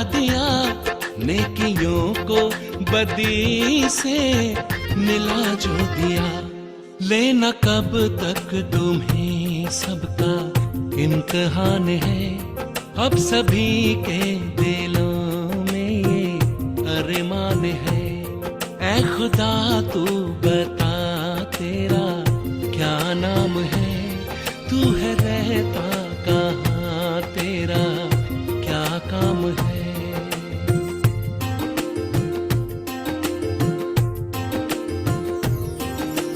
दिया, नेकियों को बदी से मिला जो दिया। लेना कब तक तुम्हें सबका इम्तिहान है, अब सभी के दिलों में ये अरमान है। ऐ खुदा तू बता तेरा क्या नाम है, तू है रहता कहाँ, तेरा क्या काम है।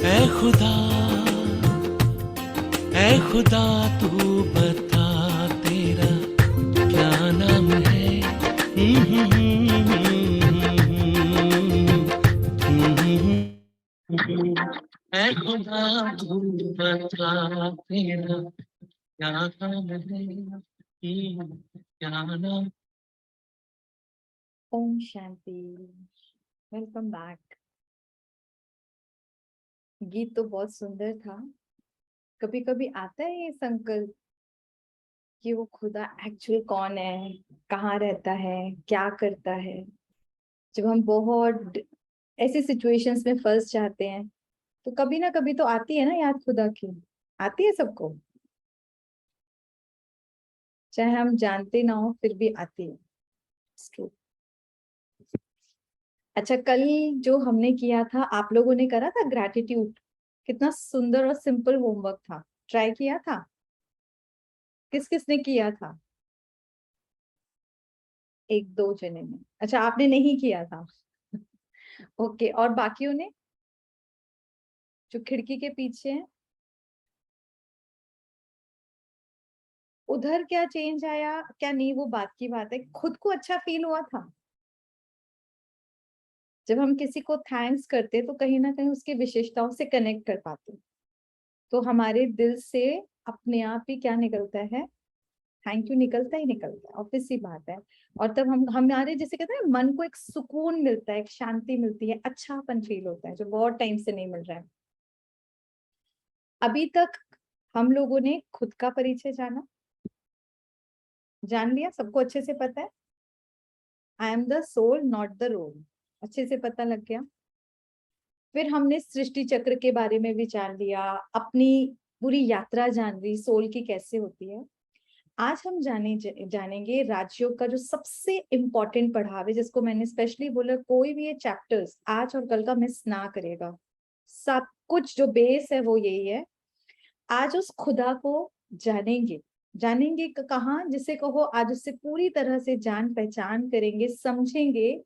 ऐ खुदा, ऐ खुदा तू बता तेरा क्या नाम है। ऐ खुदा तू बता तेरा क्या नाम है, क्या नाम। ओम शांति। Welcome back. गीत तो बहुत सुंदर था। कभी कभी आता है ये संकल्प कि वो खुदा एक्चुअल कौन है, कहाँ रहता है, क्या करता है। जब हम बहुत ऐसी सिचुएशंस में फंस जाते हैं तो कभी ना कभी तो आती है ना याद खुदा की। आती है सबको, चाहे हम जानते ना हो फिर भी आती है। It's true. अच्छा, कल जो हमने किया था, आप लोगों ने करा था ग्रैटिट्यूड। कितना सुंदर और सिंपल होमवर्क था। ट्राई किया था? किस किस ने किया था? एक दो जने ने। अच्छा, आपने नहीं किया था। ओके, और बाकियों ने जो खिड़की के पीछे हैं, उधर क्या चेंज आया क्या नहीं वो बात की बात है। खुद को अच्छा फील हुआ था जब हम किसी को थैंक्स करते, तो कहीं ना कहीं उसकी विशेषताओं से कनेक्ट कर पाते, तो हमारे दिल से अपने आप ही क्या निकलता है, थैंक यू निकलता ही निकलता है। ऑब्वियस सी बात है। और तब हम हमारे जैसे कहते हैं मन को एक सुकून मिलता है, एक शांति मिलती है, अच्छापन फील होता है जो बहुत टाइम से नहीं मिल रहा है। अभी तक हम लोगों ने खुद का परिचय जान लिया, सबको अच्छे से पता है। I am the soul not the role, अच्छे से पता लग गया। फिर हमने सृष्टि चक्र के बारे में भी जान लिया, अपनी पूरी यात्रा जान ली सोल की कैसे होती है। आज हम जानेंगे राजयोग का जो सबसे इम्पोर्टेंट पढ़ाव है, जिसको मैंने स्पेशली बोला कोई भी ये चैप्टर्स आज और कल का मिस ना करेगा। सब कुछ जो बेस है वो यही है। आज उस खुदा को जानेंगे कहाँ, जिसे कहो आज उससे पूरी तरह से जान पहचान करेंगे, समझेंगे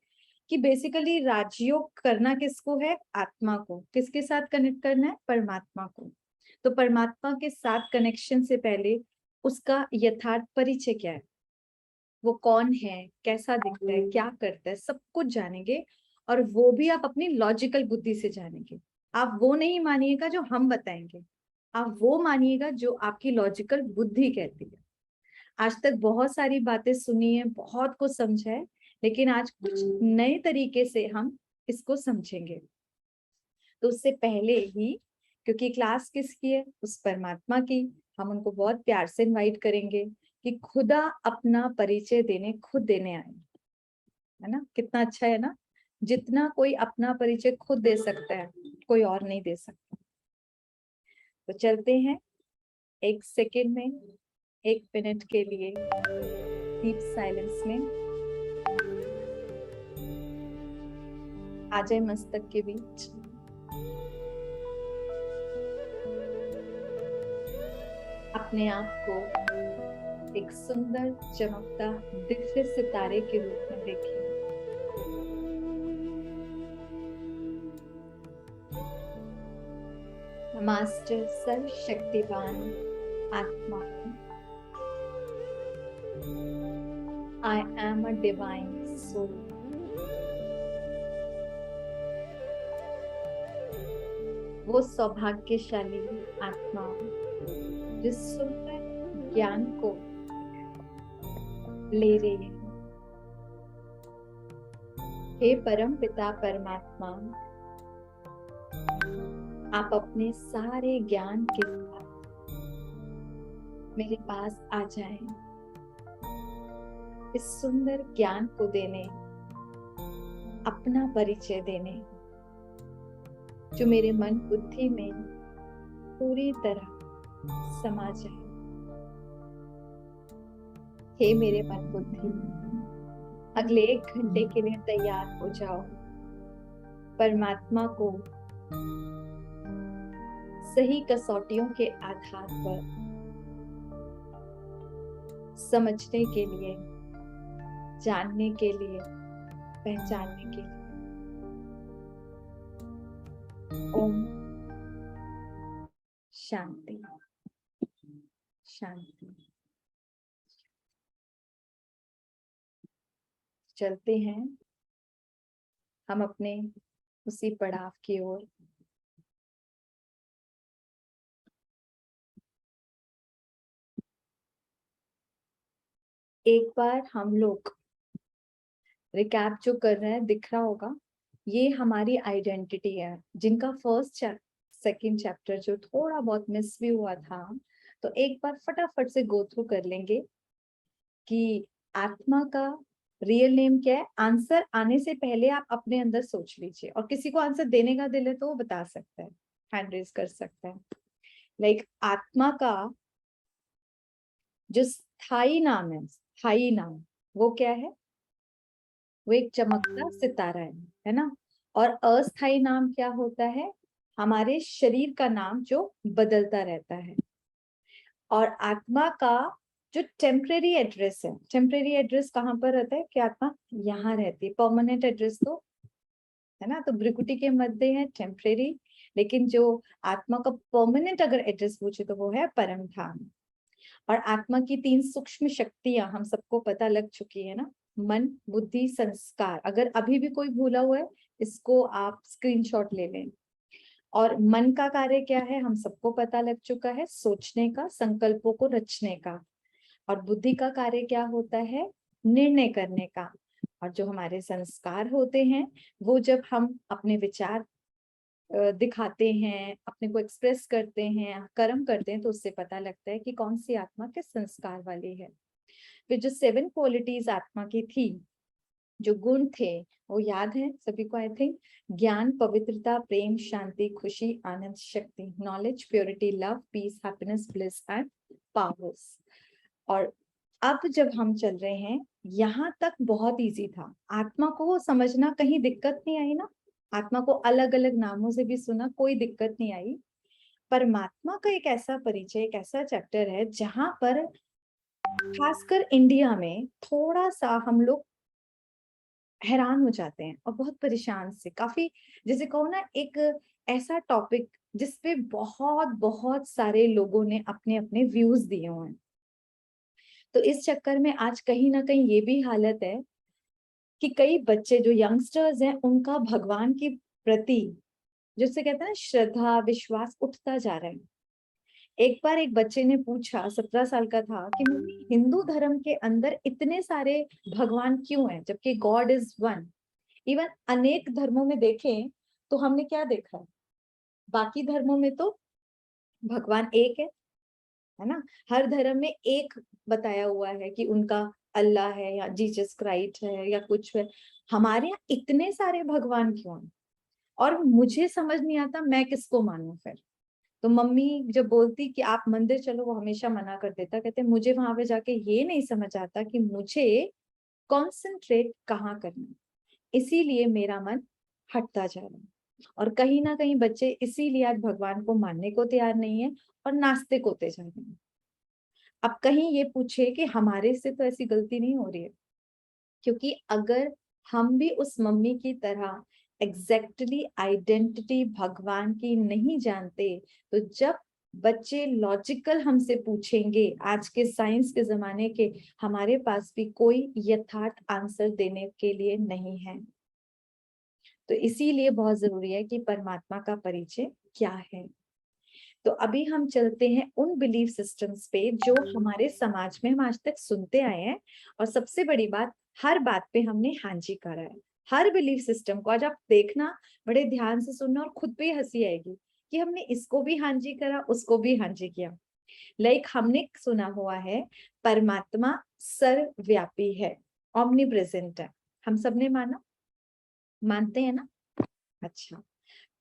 कि बेसिकली राजयोग करना किसको है, आत्मा को। किसके साथ कनेक्ट करना है, परमात्मा को। तो परमात्मा के साथ कनेक्शन से पहले उसका यथार्थ परिचय क्या है, वो कौन है, कैसा दिखता है, क्या करता है, सब कुछ जानेंगे। और वो भी आप अपनी लॉजिकल बुद्धि से जानेंगे। आप वो नहीं मानिएगा जो हम बताएंगे, आप वो मानिएगा जो आपकी लॉजिकल बुद्धि कहती है। आज तक बहुत सारी बातें सुनी है, बहुत कुछ समझा है, लेकिन आज कुछ नए तरीके से हम इसको समझेंगे। तो उससे पहले ही, क्योंकि क्लास किसकी है, उस परमात्मा की, हम उनको बहुत प्यार से इनवाइट करेंगे कि खुदा अपना परिचय खुद देने आए। है ना, कितना अच्छा है ना। जितना कोई अपना परिचय खुद दे सकता है, कोई और नहीं दे सकता। तो चलते हैं, एक सेकेंड में, एक मिनट के लिए डीप साइलेंस में आ जाए मस्तक के बीच। अपने आप को एक सुंदर चमकता दिव्य सितारे के रूप में देखिए। मास्टर सर्वशक्तिवान आत्मा, I am a divine soul. वो सौभाग्यशाली आत्मा जिस सुंदर ज्ञान को ले रही है। हे परम पिता परमात्मा, आप अपने सारे ज्ञान के साथ मेरे पास आ जाएं। इस सुंदर ज्ञान को देने, अपना परिचय देने, जो मेरे मन बुद्धि में पूरी तरह समा जाए। हे मेरे मन बुद्धि, अगले 1 घंटे के लिए तैयार हो जाओ। परमात्मा को सही कसौटियों के आधार पर समझने के लिए, जानने के लिए, पहचानने के लिए। ओम शांति शांति। चलते हैं हम अपने उसी पड़ाव की ओर। एक बार हम लोग रिकैप जो कर रहे हैं, दिख रहा होगा, ये हमारी आइडेंटिटी है, जिनका फर्स्ट सेकंड चैप्टर जो थोड़ा बहुत मिस भी हुआ था, तो एक बार फटाफट से गो थ्रू कर लेंगे कि आत्मा का रियल नेम क्या है। आंसर आने से पहले आप अपने अंदर सोच लीजिए, और किसी को आंसर देने का दिल है तो वो बता सकता है, हैंड रेज कर सकता है। लाइक आत्मा का जो स्थायी नाम है, स्थायी नाम, वो क्या है? वो एक चमकता सितारा है ना। और अस्थायी नाम क्या होता है? हमारे शरीर का नाम जो बदलता रहता है। और आत्मा का जो टेम्परेरी एड्रेस है, टेम्परेरी एड्रेस कहाँ पर रहता है कि आत्मा यहाँ रहती है, परमानेंट एड्रेस तो है ना, तो भ्रिकुटी के मध्य है टेम्परेरी, लेकिन जो आत्मा का परमानेंट अगर एड्रेस पूछे तो वो है परम धाम। और आत्मा की 3 सूक्ष्म शक्तियां हम सबको पता लग चुकी है ना, मन, बुद्धि, संस्कार। अगर अभी भी कोई भूला हुआ है, इसको आप स्क्रीनशॉट ले लें। और मन का कार्य क्या है, हम सबको पता लग चुका है, सोचने का, संकल्पों को रचने का। और बुद्धि का कार्य क्या होता है? निर्णय करने का। और जो हमारे संस्कार होते हैं, वो जब हम अपने विचार दिखाते हैं, अपने को एक्सप्रेस करते हैं, कर्म करते हैं, तो उससे पता लगता है कि कौन सी आत्मा किस संस्कार वाली है। फिर जो 7 क्वालिटीज आत्मा की थी, जो गुण थे, वो याद है सभी को आई थिंक? ज्ञान, पवित्रता, प्रेम, शांति, खुशी, आनंद, शक्ति, knowledge, purity, love, peace, happiness, bliss and powers. और अब जब हम चल रहे हैं, यहाँ तक बहुत इजी था। आत्मा को समझना कहीं दिक्कत नहीं आई ना? आत्मा को अलग अलग नामों से भी सुना, कोई दिक्कत नहीं आई। परमात्मा का एक ऐसा परिचय, एक ऐसा चैप्टर है जहां पर खासकर इंडिया में थोड़ा सा हम लोग हैरान हो जाते हैं और बहुत परेशान से, काफी जैसे कहो ना, एक ऐसा टॉपिक जिसपे बहुत बहुत सारे लोगों ने अपने अपने व्यूज दिए हुए हैं। तो इस चक्कर में आज कहीं ना कहीं ये भी हालत है कि कई बच्चे जो यंगस्टर्स हैं, उनका भगवान के प्रति, जिससे कहते हैं ना, श्रद्धा, विश्वास उठता जा रहा है। एक बार एक बच्चे ने पूछा, 17 साल का था, कि मम्मी, हिंदू धर्म के अंदर इतने सारे भगवान क्यों हैं, जबकि गॉड इज वन। इवन अनेक धर्मों में देखें तो हमने क्या देखा है? बाकी धर्मों में तो भगवान एक है ना। हर धर्म में एक बताया हुआ है कि उनका अल्लाह है या जीसस क्राइस्ट है या कुछ है। हमारे यहाँ इतने सारे भगवान क्यों हैं? और मुझे समझ नहीं आता मैं किसको मानूं फिर। तो मम्मी जब बोलती कि आप मंदिर चलो, वो हमेशा मना कर देता, कहते मुझे वहां पे जाके ये नहीं समझ आता कि मुझे कॉन्सेंट्रेट कहाँ करना है। इसीलिए मेरा मन हटता जा रहा है। और कहीं ना कहीं बच्चे इसीलिए आज भगवान को मानने को तैयार नहीं है और नास्तिक होते जा रहे हैं। अब कहीं ये पूछे कि हमारे से तो ऐसी गलती नहीं हो रही है, क्योंकि अगर हम भी उस मम्मी की तरह एग्जैक्टली आइडेंटिटी भगवान की नहीं जानते, तो जब बच्चे लॉजिकल हमसे पूछेंगे, आज के साइंस के जमाने के, हमारे पास भी कोई यथार्थ आंसर देने के लिए नहीं है। तो इसीलिए बहुत जरूरी है कि परमात्मा का परिचय क्या है। तो अभी हम चलते हैं उन बिलीफ सिस्टम्स पे जो हमारे समाज में हम आज तक सुनते आए हैं। और सबसे बड़ी बात, हर बात पे हमने हाँ जी करा है। हर बिलीफ सिस्टम को आज आप देखना, बड़े ध्यान से सुनना, और खुद पे हंसी आएगी कि हमने इसको भी हाँ जी करा, उसको भी हाँ जी किया। लाइक हमने सुना हुआ है परमात्मा सर्वव्यापी है, ओमनी प्रेजेंट है, हम सबने मानते हैं ना। अच्छा,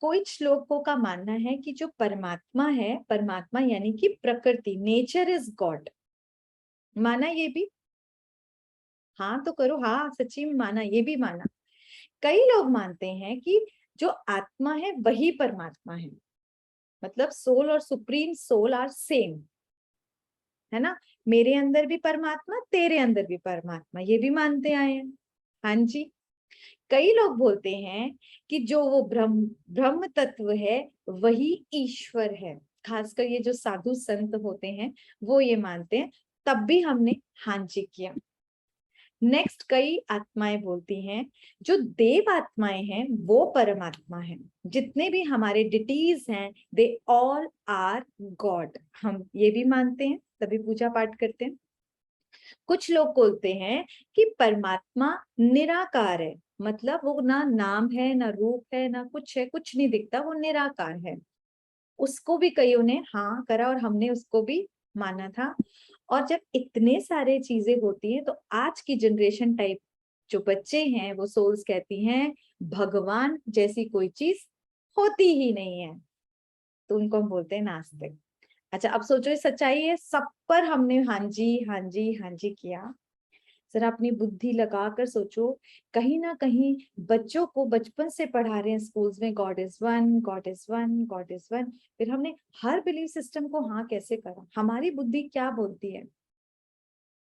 कुछ लोगों का मानना है कि जो परमात्मा है, परमात्मा यानी कि प्रकृति, नेचर इज गॉड। माना ये भी? हाँ तो करो, हाँ सच्ची में माना, ये भी माना। कई लोग मानते हैं कि जो आत्मा है वही परमात्मा है, मतलब सोल और सुप्रीम सोल आर सेम, है ना। मेरे अंदर भी परमात्मा, तेरे अंदर भी परमात्मा, ये भी मानते आए हैं। हाँ जी। कई लोग बोलते हैं कि जो वो ब्रह्म ब्रह्म तत्व है वही ईश्वर है। खासकर ये जो साधु संत होते हैं वो ये मानते हैं, तब भी हमने हाँ जी किया। नेक्स्ट, कई आत्माएं बोलती हैं जो देव आत्माएं हैं वो परमात्मा है। जितने भी हमारे डिटीज हैं दे ऑल आर गॉड, हम ये भी मानते हैं, तभी पूजा पाठ करते हैं। कुछ लोग बोलते हैं कि परमात्मा निराकार है, मतलब वो ना नाम है ना रूप है ना कुछ है, कुछ नहीं दिखता, वो निराकार है। उसको भी कईयों ने हाँ करा और हमने उसको भी माना था। और जब इतने सारे चीजें होती हैं तो आज की जनरेशन टाइप जो बच्चे हैं वो सोल्स कहती हैं भगवान जैसी कोई चीज होती ही नहीं है, तो उनको हम बोलते हैं नास्तिक। अच्छा, अब सोचो ये सच्चाई है, सब पर हमने हाँ जी हाँ जी हाँ जी किया। जरा अपनी बुद्धि लगाकर सोचो, कहीं ना कहीं बच्चों को बचपन से पढ़ा रहे हैं स्कूल्स में God is one, God is one, God is one, फिर हमने हर बिलीफ सिस्टम को हाँ कैसे करा? हमारी बुद्धि क्या बोलती है?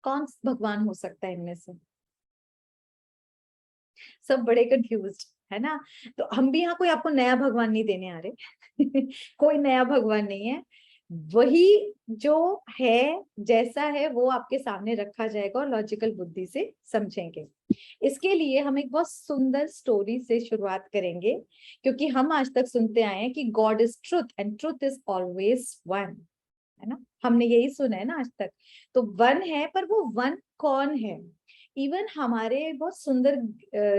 कौन भगवान हो सकता है इनमें से? सब बड़े कंफ्यूज्ड है ना। तो हम भी यहाँ कोई आपको नया भगवान नहीं देने आ रहे कोई नया भगवान नहीं है, वही जो है जैसा है वो आपके सामने रखा जाएगा और लॉजिकल बुद्धि से समझेंगे। इसके लिए हम एक बहुत सुंदर स्टोरी से शुरुआत करेंगे, क्योंकि हम आज तक सुनते आए हैं कि God is truth and truth is always one, है ना। हमने यही सुना है ना आज तक। तो वन है, पर वो वन कौन है? इवन हमारे बहुत सुंदर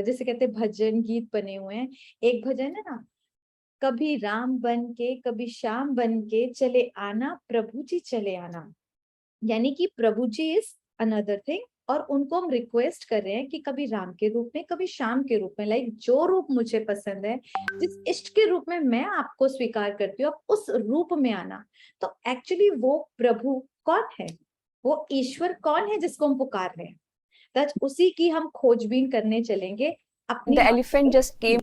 जैसे कहते हैं भजन गीत बने हुए हैं। एक भजन है ना, कभी राम बन के कभी श्याम बन के चले आना प्रभु जी चले आना, यानी कि प्रभु जी इज अनदर थिंग, और उनको हम रिक्वेस्ट कर रहे हैं कि कभी राम के रूप में कभी श्याम के रूप में, लाइक जो रूप मुझे पसंद है, जिस इष्ट के रूप में मैं आपको स्वीकार करती हूँ, आप उस रूप में आना। तो एक्चुअली वो प्रभु कौन है, वो ईश्वर कौन है जिसको हम पुकार रहे हैं? तो उसी की हम खोजबीन करने चलेंगे अपनी The elephant just came.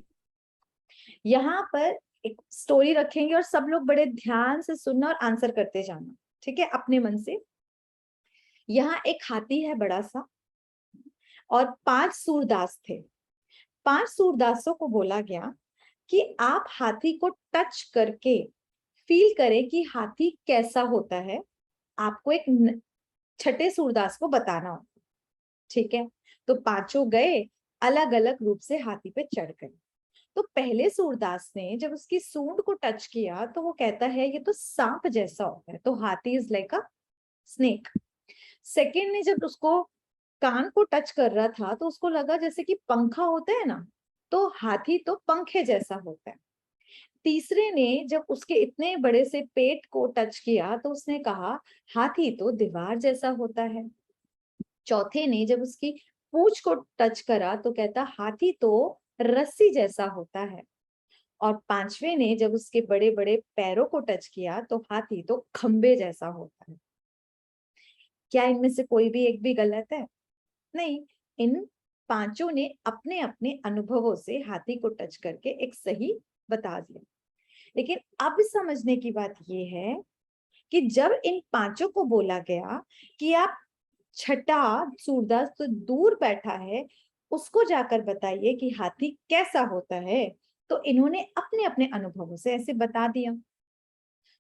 यहाँ पर एक स्टोरी रखेंगे और सब लोग बड़े ध्यान से सुनना और आंसर करते जाना, ठीक है, अपने मन से। यहाँ एक हाथी है बड़ा सा, और 5 सूरदास थे। 5 सूरदासों को बोला गया कि आप हाथी को टच करके फील करें कि हाथी कैसा होता है, आपको एक छठे सूरदास को बताना होगा, ठीक है। तो पांचों गए, अलग अलग रूप से हाथी पे चढ़ गए। तो पहले सूरदास ने जब उसकी सूंड को टच किया तो वो कहता है ये तो सांप जैसा होता है, तो हाथी is like a snake. Second ने जब उसको कान को टच कर रहा था तो उसको लगा जैसे कि पंखा होता है ना, तो हाथी तो पंखे जैसा होता है। तीसरे ने जब उसके इतने बड़े से पेट को टच किया तो उसने कहा हाथी तो दीवार जैसा होता है। चौथे ने जब उसकी पूंछ को टच करा तो कहता हाथी तो रस्सी जैसा होता है। और पांचवे ने जब उसके बड़े बड़े पैरों को टच किया तो हाथी तो खंबे जैसा होता है। क्या इनमें से कोई भी एक भी गलत है? नहीं, इन पांचों ने अपने अपने अनुभवों से हाथी को टच करके एक सही बता दिया। लेकिन अब समझने की बात यह है कि जब इन पांचों को बोला गया कि आप छठा सूरदास तो दूर बैठा है उसको जाकर बताइए कि हाथी कैसा होता है, तो इन्होंने अपने अपने अनुभवों से ऐसे बता दिया।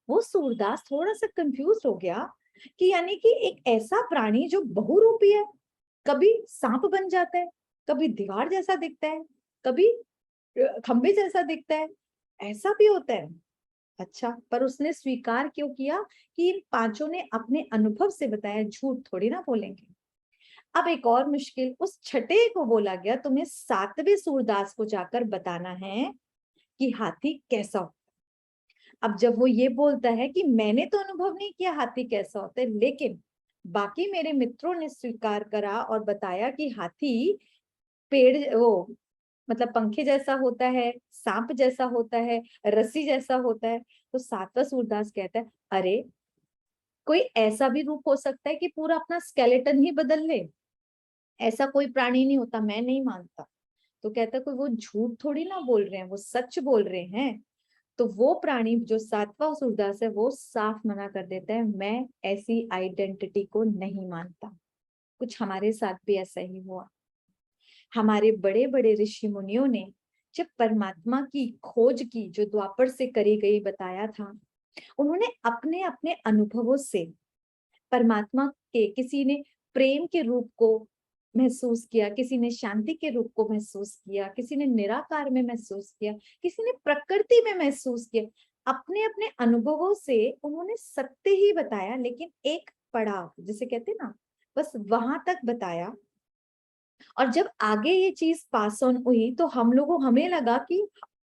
वो सूरदास थोड़ा सा कंफ्यूज हो गया कि यानी कि एक ऐसा प्राणी जो बहुरूपी है, कभी सांप बन जाता है, कभी दीवार जैसा दिखता है, कभी खंबे जैसा दिखता है, ऐसा भी होता है। अच्छा, पर उसने स्वीकार क्यों किया कि इन पांचों ने अपने अनुभव से बताया, झूठ थोड़ी ना बोलेंगे। अब एक और मुश्किल, उस छठे को बोला गया तुम्हें 7वें सूरदास को जाकर बताना है कि हाथी कैसा हो। अब जब वो ये बोलता है कि मैंने तो अनुभव नहीं किया हाथी कैसा होता है, लेकिन बाकी मेरे मित्रों ने स्वीकार करा और बताया कि हाथी पेड़ वो मतलब पंखे जैसा होता है, सांप जैसा होता है, रस्सी जैसा होता है। तो सातवां सूरदास कहता है, अरे कोई ऐसा भी रूप हो सकता है कि पूरा अपना स्केलेटन ही बदल ले? ऐसा कोई प्राणी नहीं होता, मैं नहीं मानता। तो कहता है कोई वो झूठ थोड़ी ना बोल रहे हैं, वो सच बोल रहे हैं। तो वो प्राणी जो सातवां सूरदास है वो साफ मना कर देता है, मैं ऐसी आइडेंटिटी को नहीं मानता। कुछ हमारे साथ भी ऐसा ही हुआ। हमारे बड़े बड़े ऋषि मुनियों ने जब परमात्मा की खोज की, जो द्वापर से करी गई बताया था, उन्होंने अपने अपने अनुभवों से परमात्मा के, किसी ने प्रेम के रूप को महसूस किया, किसी ने शांति के रूप को महसूस किया, किसी ने निराकार में महसूस किया, किसी ने प्रकृति में महसूस किया। अपने अपने अनुभवों से उन्होंने सत्य ही बताया, लेकिन एक पड़ाव जिसे कहते हैं ना, बस वहां तक बताया। और जब आगे ये चीज पास ऑन हुई तो हमें लगा कि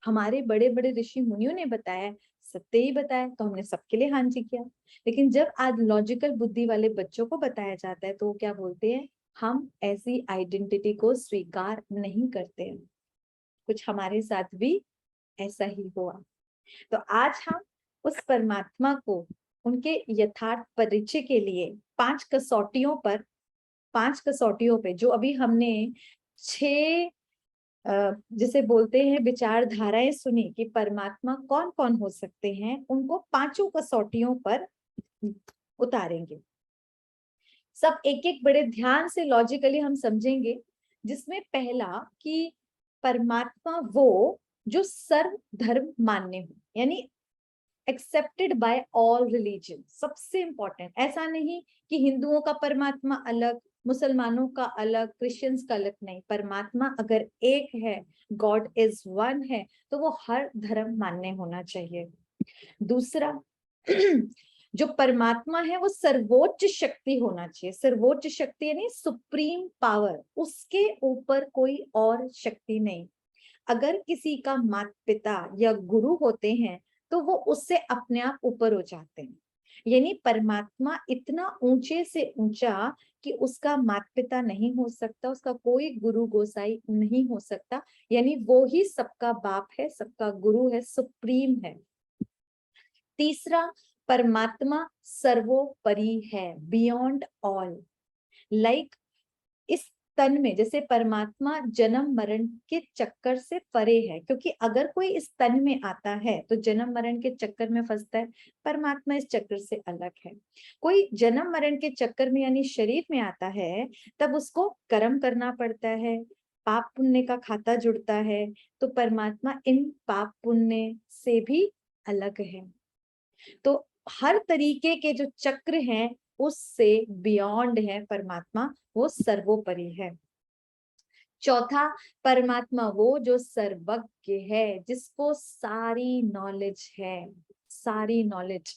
हमारे बड़े बड़े ऋषि मुनियों ने बताया, सत्य ही बताया, तो हमने सबके लिए हाँ जी किया। लेकिन जब आज लॉजिकल बुद्धि वाले बच्चों को बताया जाता है तो वो क्या बोलते हैं, हम ऐसी आइडेंटिटी को स्वीकार नहीं करते हैं। कुछ हमारे साथ भी ऐसा ही हुआ। तो आज हम उस परमात्मा को, उनके यथार्थ परिचय के लिए पांच कसौटियों पे जो अभी हमने 6 जिसे बोलते हैं विचारधाराएं सुनी कि परमात्मा कौन कौन हो सकते हैं, उनको पांचों कसौटियों पर उतारेंगे। सब एक एक बड़े ध्यान से लॉजिकली हम समझेंगे। जिसमें पहला कि परमात्मा वो जो सर्व धर्म मान्य हो, यानी एक्सेप्टेड बाय ऑल रिलीजन। सबसे इंपॉर्टेंट, ऐसा नहीं कि हिंदुओं का परमात्मा अलग, मुसलमानों का अलग, क्रिश्चियंस का अलग, नहीं। परमात्मा अगर एक है, गॉड इज वन है, तो वो हर धर्म मान्य होना चाहिए। दूसरा, जो परमात्मा है वो सर्वोच्च शक्ति होना चाहिए। सर्वोच्च शक्ति यानी सुप्रीम पावर, उसके ऊपर कोई और शक्ति नहीं। अगर किसी का माता पिता या गुरु होते हैं तो वो उससे अपने आप ऊपर हो जाते हैं। यानी परमात्मा इतना ऊंचे से ऊंचा कि उसका माता पिता नहीं हो सकता, उसका कोई गुरु गोसाई नहीं हो सकता। यानी वो ही सबका बाप है, सबका गुरु है, सुप्रीम है। तीसरा, परमात्मा सर्वोपरि है, बियॉन्ड ऑल। लाइक इस तन में, जैसे परमात्मा जन्म मरण के चक्कर से परे है, क्योंकि अगर कोई इस तन में आता है तो जन्म मरण के चक्कर में फंसता है। परमात्मा इस चक्कर से अलग है। कोई जन्म मरण के चक्कर में यानी शरीर में आता है, तब उसको कर्म करना पड़ता है, पाप पुण्य का खाता जुड़ता है। तो परमात्मा इन पाप पुण्य से भी अलग है। तो हर तरीके के जो चक्र हैं उससे बियॉन्ड है परमात्मा, वो सर्वोपरि है। चौथा, परमात्मा वो जो सर्वज्ञ है, जिसको सारी नॉलेज है, सारी नॉलेज।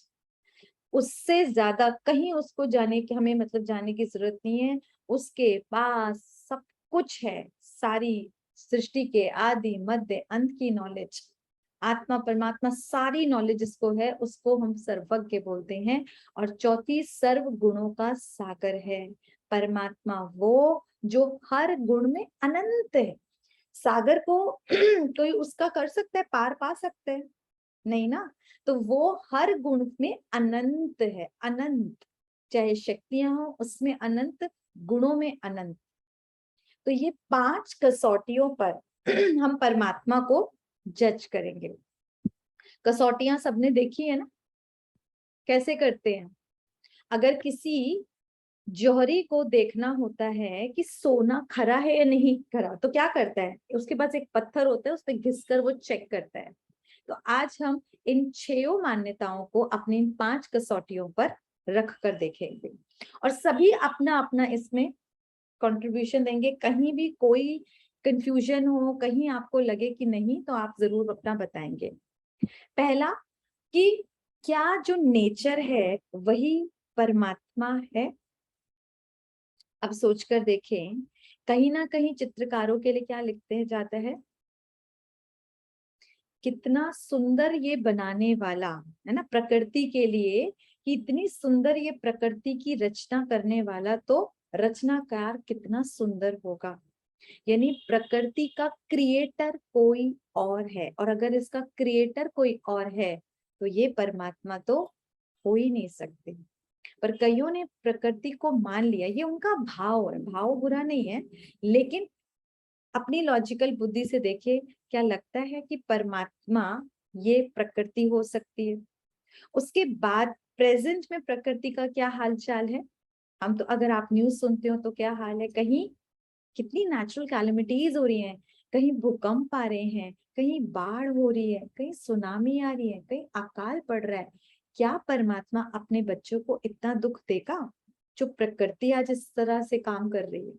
उससे ज्यादा कहीं उसको जाने की हमें मतलब जाने की जरूरत नहीं है। उसके पास सब कुछ है, सारी सृष्टि के आदि मध्य अंत की नॉलेज। आत्मा परमात्मा सारी नॉलेज जिसको है उसको हम सर्वज्ञ बोलते हैं। और चौथी, सर्व गुणों का सागर है। परमात्मा वो जो हर गुण में अनंत है। सागर को कोई उसका कर सकता है, पार पा सकता है? नहीं ना। तो वो हर गुण में अनंत है, अनंत। चाहे शक्तियां हो उसमें अनंत, गुणों में अनंत। तो ये 5 कसौटियों पर हम परमात्मा को जज करेंगे। कसौटियां सबने देखी है ना, कैसे करते हैं? अगर किसी जौहरी को देखना होता है कि सोना खरा है या नहीं खरा, तो क्या करता है? उसके पास एक पत्थर होता है, उस पर घिसकर वो चेक करता है। तो आज हम इन 6 मान्यताओं को अपनी इन 5 कसौटियों पर रख कर देखेंगे, और सभी अपना अपना इसमें कंट्रीब्यूशन देंगे। कहीं भी कोई कंफ्यूजन हो, कहीं आपको लगे कि नहीं, तो आप जरूर अपना बताएंगे। पहला, कि क्या जो नेचर है वही परमात्मा है? अब सोचकर देखें, कहीं ना कहीं चित्रकारों के लिए क्या लिखते हैं जाता है, कितना सुंदर ये बनाने वाला है ना प्रकृति के लिए, कि इतनी सुंदर ये प्रकृति की रचना करने वाला, तो रचनाकार कितना सुंदर होगा। यानी प्रकृति का क्रिएटर कोई और है, और अगर इसका क्रिएटर कोई और है तो ये परमात्मा तो हो ही नहीं सकते। पर कईयों ने प्रकृति को मान लिया, ये उनका भाव है, भाव बुरा नहीं है, लेकिन अपनी लॉजिकल बुद्धि से देखिए, क्या लगता है कि परमात्मा ये प्रकृति हो सकती है? उसके बाद प्रेजेंट में प्रकृति का क्या हालचाल है? हम तो, अगर आप न्यूज सुनते हो तो क्या हाल है, कहीं कितनी नेचुरल कैलेमिटीज हो रही हैं, कहीं भूकंप आ रहे हैं, कहीं बाढ़ हो रही है, कहीं सुनामी आ रही है, कहीं अकाल पड़ रहा है। क्या परमात्मा अपने बच्चों को इतना दुख देगा जो प्रकृति आज इस तरह से काम कर रही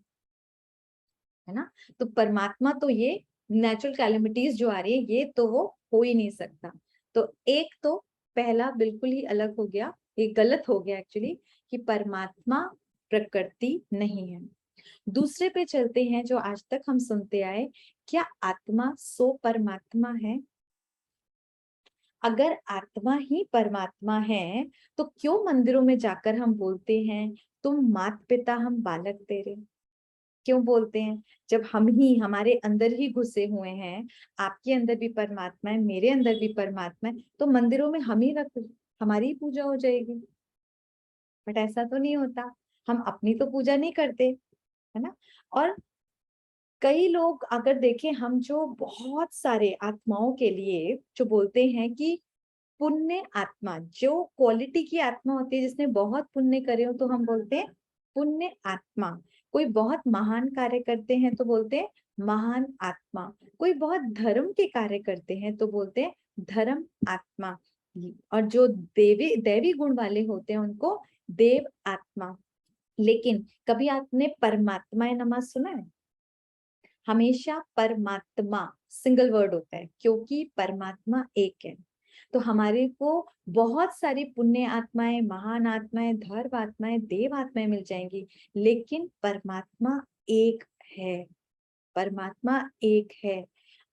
है ना? तो परमात्मा तो ये नेचुरल कैलेमिटीज जो आ रही है, ये तो वो हो ही नहीं सकता। तो एक तो पहला बिल्कुल ही अलग हो गया, ये गलत हो गया एक्चुअली, कि परमात्मा प्रकृति नहीं है। दूसरे पे चलते हैं, जो आज तक हम सुनते आए, क्या आत्मा सो परमात्मा है? अगर आत्मा ही परमात्मा है तो क्यों मंदिरों में जाकर हम बोलते हैं, तुम मात पिता हम बालक तेरे? क्यों बोलते हैं? जब हम ही हमारे अंदर ही घुसे हुए हैं, आपके अंदर भी परमात्मा है, मेरे अंदर भी परमात्मा है, तो मंदिरों में हम ही रख, हमारी ही पूजा हो जाएगी। बट ऐसा तो नहीं होता, हम अपनी तो पूजा नहीं करते, है ना? और कई लोग अगर देखें, हम जो बहुत सारे आत्माओं के लिए जो बोलते हैं कि पुण्य आत्मा, जो क्वालिटी की आत्मा होती है जिसने बहुत पुण्य करे हो, तो हम बोलते हैं पुण्य आत्मा। कोई बहुत महान कार्य करते हैं तो बोलते हैं महान आत्मा। कोई बहुत धर्म के कार्य करते हैं तो बोलते हैं धर्म आत्मा। और जो देवी दैवी गुण वाले होते हैं उनको देव आत्मा। लेकिन कभी आपने परमात्मा नमः सुना है? हमेशा परमात्मा सिंगल वर्ड होता है, क्योंकि परमात्मा एक है। तो हमारे को बहुत सारी पुण्य आत्माएं, महान आत्माएं, धर्म आत्माएं, देव आत्माएं मिल जाएंगी, लेकिन परमात्मा एक है। परमात्मा एक है।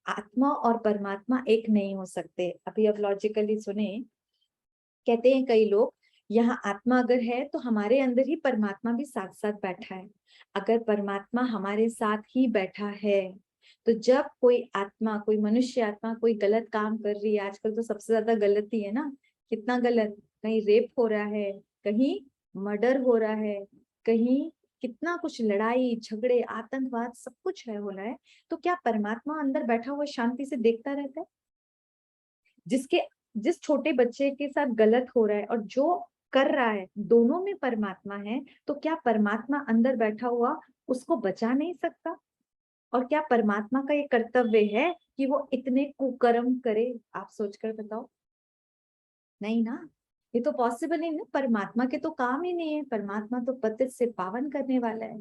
आत्मा और परमात्मा एक नहीं हो सकते। अभी अब लॉजिकली सुने, कहते हैं कई लोग, यहाँ आत्मा अगर है तो हमारे अंदर ही परमात्मा भी साथ साथ बैठा है। अगर परमात्मा हमारे साथ ही बैठा है, तो जब कोई आत्मा, कोई मनुष्य आत्मा कोई गलत काम कर रही है, आजकल तो सबसे ज्यादा गलती है ना, कितना गलत, कहीं रेप हो रहा है, कहीं मर्डर हो रहा है, कहीं कितना कुछ लड़ाई झगड़े आतंकवाद सब कुछ है, हो रहा है, तो क्या परमात्मा अंदर बैठा हुआ शांति से देखता रहता है? जिसके जिस छोटे बच्चे के साथ गलत हो रहा है और जो कर रहा है, दोनों में परमात्मा है, तो क्या परमात्मा अंदर बैठा हुआ उसको बचा नहीं सकता? और क्या परमात्मा का ये कर्तव्य है कि वो इतने कुकर्म करे? आप सोचकर बताओ। नहीं ना, ये तो पॉसिबल नहीं ना, परमात्मा के तो काम ही नहीं है। परमात्मा तो पतित से पावन करने वाला है।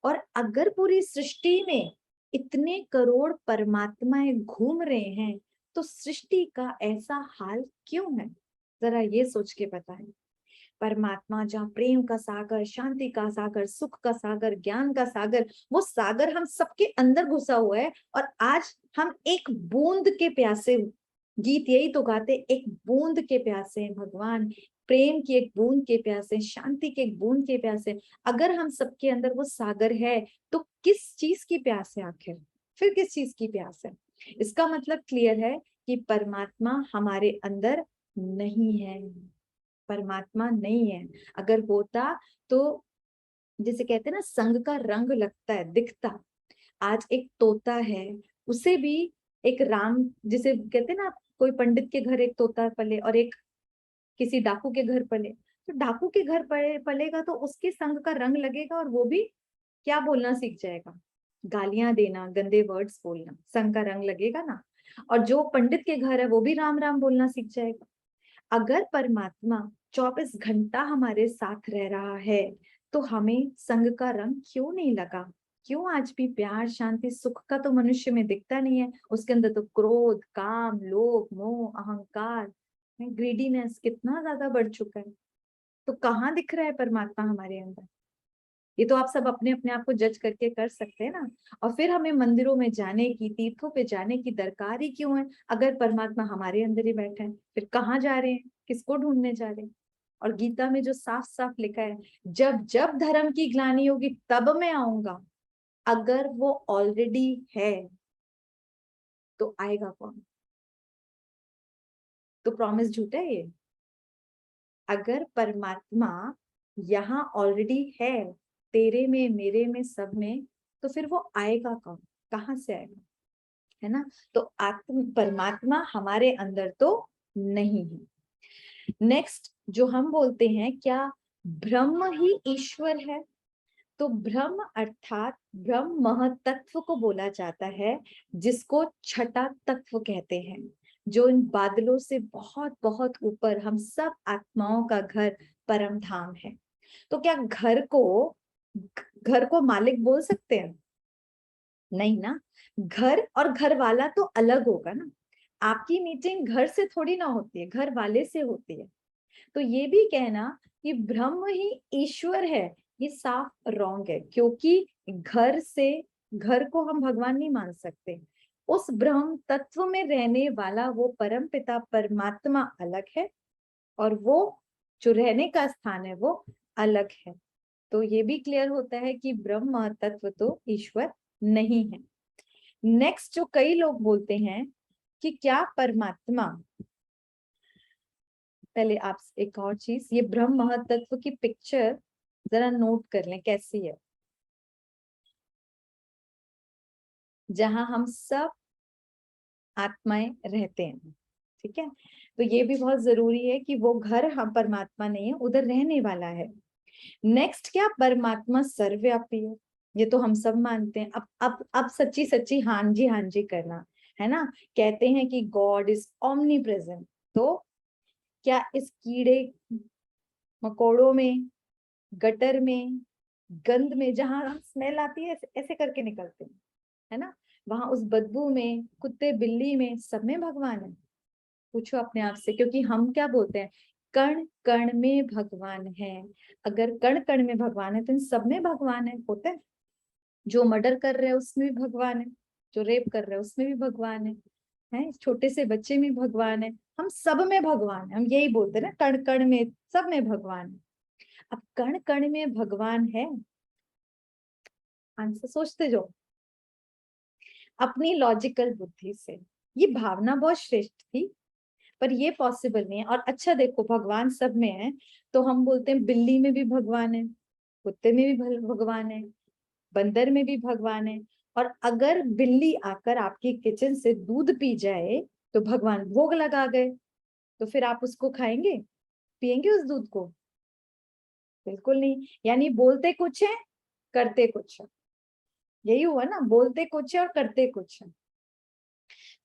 और अगर पूरी सृष्टि में इतने करोड़ परमात्माएं घूम रहे हैं, तो सृष्टि का ऐसा हाल क्यों है? जरा ये सोच के बताएं। परमात्मा जहाँ प्रेम का सागर, शांति का सागर, सुख का सागर, ज्ञान का सागर, वो सागर हम सबके अंदर घुसा हुआ है। और आज हम एक बूंद के प्यासे, गीत यही तो गाते, एक बूंद के प्यासे हैं भगवान, प्रेम की एक बूंद के प्यासे, शांति के एक बूंद के प्यासे। अगर हम सबके अंदर वो सागर है, तो किस चीज की प्यास है आखिर? फिर किस चीज की प्यास है? इसका मतलब क्लियर है कि परमात्मा हमारे अंदर नहीं है। परमात्मा नहीं है। अगर होता तो, जैसे कहते हैं ना, संग का रंग लगता है, दिखता। आज एक तोता है, उसे भी एक राम, जिसे कहते हैं ना, कोई पंडित के घर एक तोता पले और एक किसी डाकू के घर पले, तो डाकू के घर पलेगा तो उसके संग का रंग लगेगा, और वो भी क्या बोलना सीख जाएगा? गालियां देना, गंदे वर्ड्स बोलना, संग का रंग लगेगा ना। और जो पंडित के घर है वो भी राम राम बोलना सीख जाएगा। अगर परमात्मा 24 घंटा हमारे साथ रह रहा है, तो हमें संग का रंग क्यों नहीं लगा? क्यों आज भी प्यार, शांति, सुख का तो मनुष्य में दिखता नहीं है? उसके अंदर तो क्रोध, काम, लोभ, मोह, अहंकार, ग्रीडीनेस कितना ज्यादा बढ़ चुका है। तो कहाँ दिख रहा है परमात्मा हमारे अंदर? ये तो आप सब अपने अपने आप को जज करके कर सकते हैं ना। और फिर हमें मंदिरों में जाने की, तीर्थों पे जाने की दरकार ही क्यों है? अगर परमात्मा हमारे अंदर ही बैठे हैं, फिर कहाँ जा रहे हैं, किसको ढूंढने जा रहे हैं? और गीता में जो साफ साफ लिखा है, जब जब धर्म की ग्लानि होगी तब मैं आऊंगा। अगर वो ऑलरेडी है तो आएगा कौन? तो प्रॉमिस झूठा है ये? अगर परमात्मा यहाँ ऑलरेडी है, तेरे में, मेरे में, सब में, तो फिर वो आएगा कौन? कहाँ से आएगा? है ना? तो आत्म परमात्मा हमारे अंदर तो नहीं है। नेक्स्ट जो हम बोलते हैं, क्या ब्रह्म ही ईश्वर है? तो ब्रह्म अर्थात ब्रह्म महतत्व को बोला जाता है, जिसको छठा तत्व कहते हैं, जो इन बादलों से बहुत बहुत ऊपर हम सब आत्माओं का घर परम धाम है। तो क्या घर को मालिक बोल सकते हैं? नहीं ना। घर और घर वाला तो अलग होगा ना। आपकी मीटिंग घर से थोड़ी ना होती है, घर वाले से होती है। तो ये भी कहना कि ब्रह्म ही ईश्वर है, ये साफ रॉन्ग है, क्योंकि घर को हम भगवान नहीं मान सकते। उस ब्रह्म तत्व में रहने वाला वो परम पिता परमात्मा अलग है, और वो जो रहने का स्थान है वो अलग है। तो ये भी क्लियर होता है कि ब्रह्म तत्व तो ईश्वर नहीं है। नेक्स्ट जो कई लोग बोलते हैं कि क्या परमात्मा, पहले आप एक और चीज, ये ब्रह्म महतत्व की पिक्चर जरा नोट कर लें कैसी है, जहां हम सब आत्माएं रहते हैं। ठीक है, तो ये भी बहुत जरूरी है कि वो घर हम परमात्मा नहीं है, उधर रहने वाला है। नेक्स्ट, क्या परमात्मा सर्वव्यापी है? ये तो हम सब मानते हैं। अब सच्ची सच्ची हाँ जी करना है ना। कहते हैं कि गॉड इज ओमनी प्रेजेंट। तो क्या इस कीड़े मकोड़ों में, गटर में, गंद में, जहां स्मेल आती है ऐसे करके निकलते हैं, है ना, वहां उस बदबू में, कुत्ते बिल्ली में, सब में भगवान है? पूछो अपने आप से, क्योंकि हम क्या बोलते हैं, कण कण में भगवान है। अगर कण कण में भगवान है तो इन सब में भगवान है, होते हैं। जो मर्डर कर रहे हैं उसमें भी भगवान है, जो रेप कर रहे हैं उसमें भी भगवान है, छोटे से बच्चे में भगवान है, हम सब में भगवान है। हम यही बोलते हैं ना, कण कण में, सब में भगवान है। अब कण कण में भगवान है, आंसर सोचते जाओ अपनी लॉजिकल बुद्धि से। ये भावना बहुत श्रेष्ठ थी, पर ये पॉसिबल नहीं है। और अच्छा देखो, भगवान सब में है, तो हम बोलते हैं बिल्ली में भी भगवान है, कुत्ते में भी भगवान है, बंदर में भी भगवान है। और अगर बिल्ली आकर आपकी किचन से दूध पी जाए तो भगवान भोग लगा गए, तो फिर आप उसको खाएंगे, पिएंगे उस दूध को? बिल्कुल नहीं। यानी बोलते कुछ है, करते कुछ है। यही हुआ ना, बोलते कुछ है और करते कुछ है।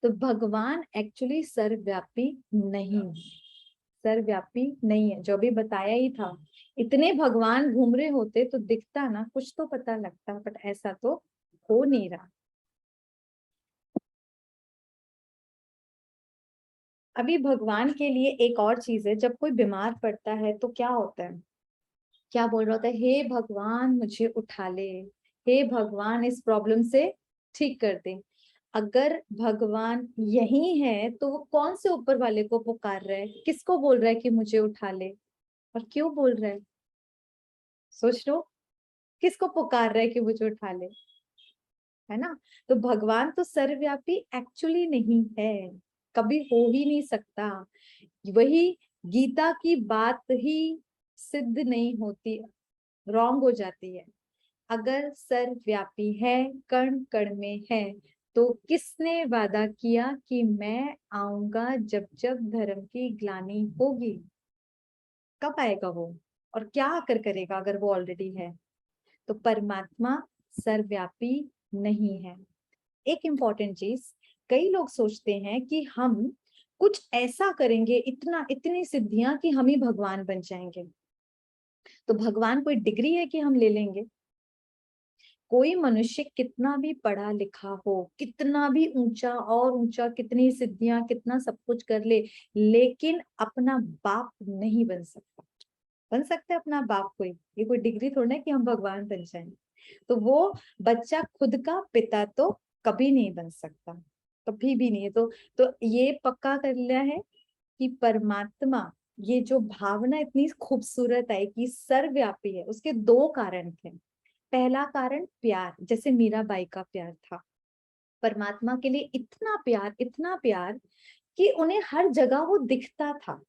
तो भगवान एक्चुअली सर्वव्यापी नहीं है, सर्वव्यापी नहीं है। जो भी बताया ही था, इतने भगवान घूम रहे होते तो दिखता ना, कुछ तो पता लगता, बट ऐसा तो हो नहीं रहा। अभी भगवान के लिए एक और चीज है, जब कोई बीमार पड़ता है तो क्या होता है, क्या बोल रहा होता है, हे भगवान मुझे उठा ले, हे भगवान इस प्रॉब्लम से ठीक कर दे। अगर भगवान यही है तो वो कौन से ऊपर वाले को पुकार रहा है, किसको बोल रहा है कि मुझे उठा ले, और क्यों बोल रहा है? सोच लो, किसको पुकार रहा है कि मुझे उठा ले, है ना। तो भगवान तो सर्वव्यापी एक्चुअली नहीं है, कभी हो ही नहीं सकता। वही गीता की बात ही सिद्ध नहीं होती, रॉन्ग हो जाती है। अगर सर्वव्यापी है, कण कण में है, तो किसने वादा किया कि मैं आऊंगा जब जब धर्म की ग्लानि होगी? कब आएगा वो, और क्या आकर करेगा अगर वो ऑलरेडी है? तो परमात्मा सर्वव्यापी नहीं है। एक इंपॉर्टेंट चीज, कई लोग सोचते हैं कि हम कुछ ऐसा करेंगे, इतना इतनी सिद्धियां कि हम ही भगवान बन जाएंगे। तो भगवान कोई डिग्री है कि हम ले लेंगे? कोई मनुष्य कितना भी पढ़ा लिखा हो, कितना भी ऊंचा और ऊंचा, कितनी सिद्धियां, कितना सब कुछ कर ले, लेकिन अपना बाप नहीं बन सकता। बन सकता है अपना बाप कोई? ये कोई डिग्री थोड़ा है कि हम भगवान बन जाएं। तो वो बच्चा खुद का पिता तो कभी नहीं बन सकता, कभी भी नहीं। तो ये पक्का कर लिया है कि परमात्मा, ये जो भावना इतनी खूबसूरत है कि सर्वव्यापी है, उसके दो कारण थे। पहला कारण प्यार, जैसे मीराबाई का प्यार था, परमात्मा के लिए इतना प्यार कि उन्हें हर जगह वो दिखता था।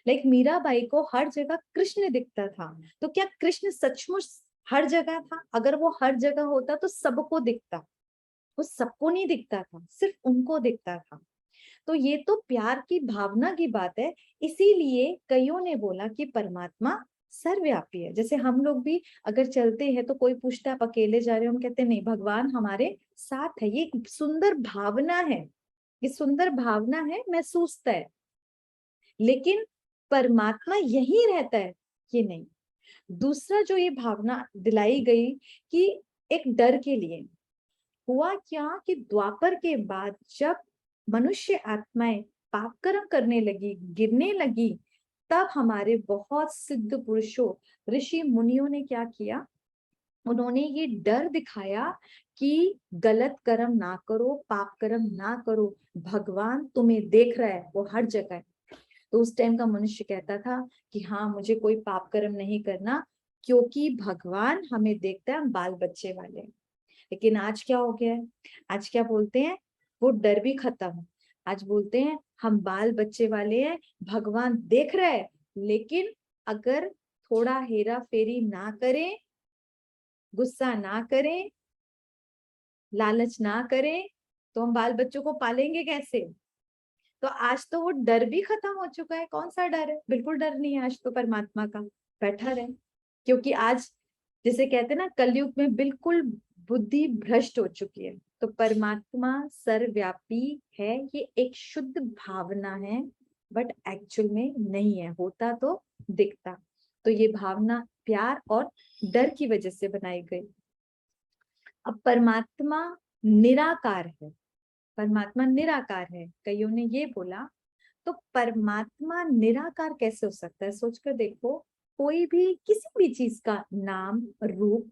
लाइक मीराबाई को हर जगह कृष्ण दिखता था। तो क्या कृष्ण सचमुच हर जगह था? अगर वो हर जगह होता तो सबको दिखता, वो सबको नहीं दिखता था, सिर्फ उनको दिखता था। तो ये तो प्यार की भावना की बात है। इसीलिए कईयों ने बोला कि परमात्मा सर्वव्यापी है। जैसे हम लोग भी अगर चलते हैं तो कोई पूछता है आप अकेले जा रहे हो, हम कहते हैं नहीं, भगवान हमारे साथ है। ये एक सुंदर भावना है, ये सुंदर भावना है, महसूसता है। लेकिन परमात्मा यही रहता है, ये नहीं। दूसरा जो ये भावना दिलाई गई कि एक डर के लिए, हुआ क्या कि द्वापर के बाद जब मनुष्य आत्माएं पाप कर्म करने लगी, गिरने लगी, तब हमारे बहुत सिद्ध पुरुषों, ऋषि मुनियों ने क्या किया? उन्होंने ये डर दिखाया कि गलत कर्म ना करो, पाप कर्म ना करो, भगवान तुम्हें देख रहा है, वो हर जगह है। तो उस टाइम का मनुष्य कहता था कि हाँ, मुझे कोई पाप कर्म नहीं करना, क्योंकि भगवान हमें देखता है, हम बाल बच्चे वाले हैं। लेकिन आज क्या हो गया है? आज क्या बोलते हैं? वो डर भी खत्म। आज बोलते हैं हम बाल बच्चे वाले हैं, भगवान देख रहा है, लेकिन अगर थोड़ा हेरा फेरी ना करें, गुस्सा ना करें, लालच ना करें, तो हम बाल बच्चों को पालेंगे कैसे? तो आज तो वो डर भी खत्म हो चुका है। कौन सा डर है? बिल्कुल डर नहीं है आज तो परमात्मा का। बैठा रहे, क्योंकि आज जिसे कहते हैं ना, कलयुग में बिल्कुल बुद्धि भ्रष्ट हो चुकी है। तो परमात्मा सर्वव्यापी है, ये एक शुद्ध भावना है, बट एक्चुअल में नहीं है। होता तो दिखता। तो ये भावना प्यार और डर की वजह से बनाई गई। अब परमात्मा निराकार है, परमात्मा निराकार है, कईयों ने ये बोला। तो परमात्मा निराकार कैसे हो सकता है? सोचकर देखो, कोई भी किसी भी चीज का नाम रूप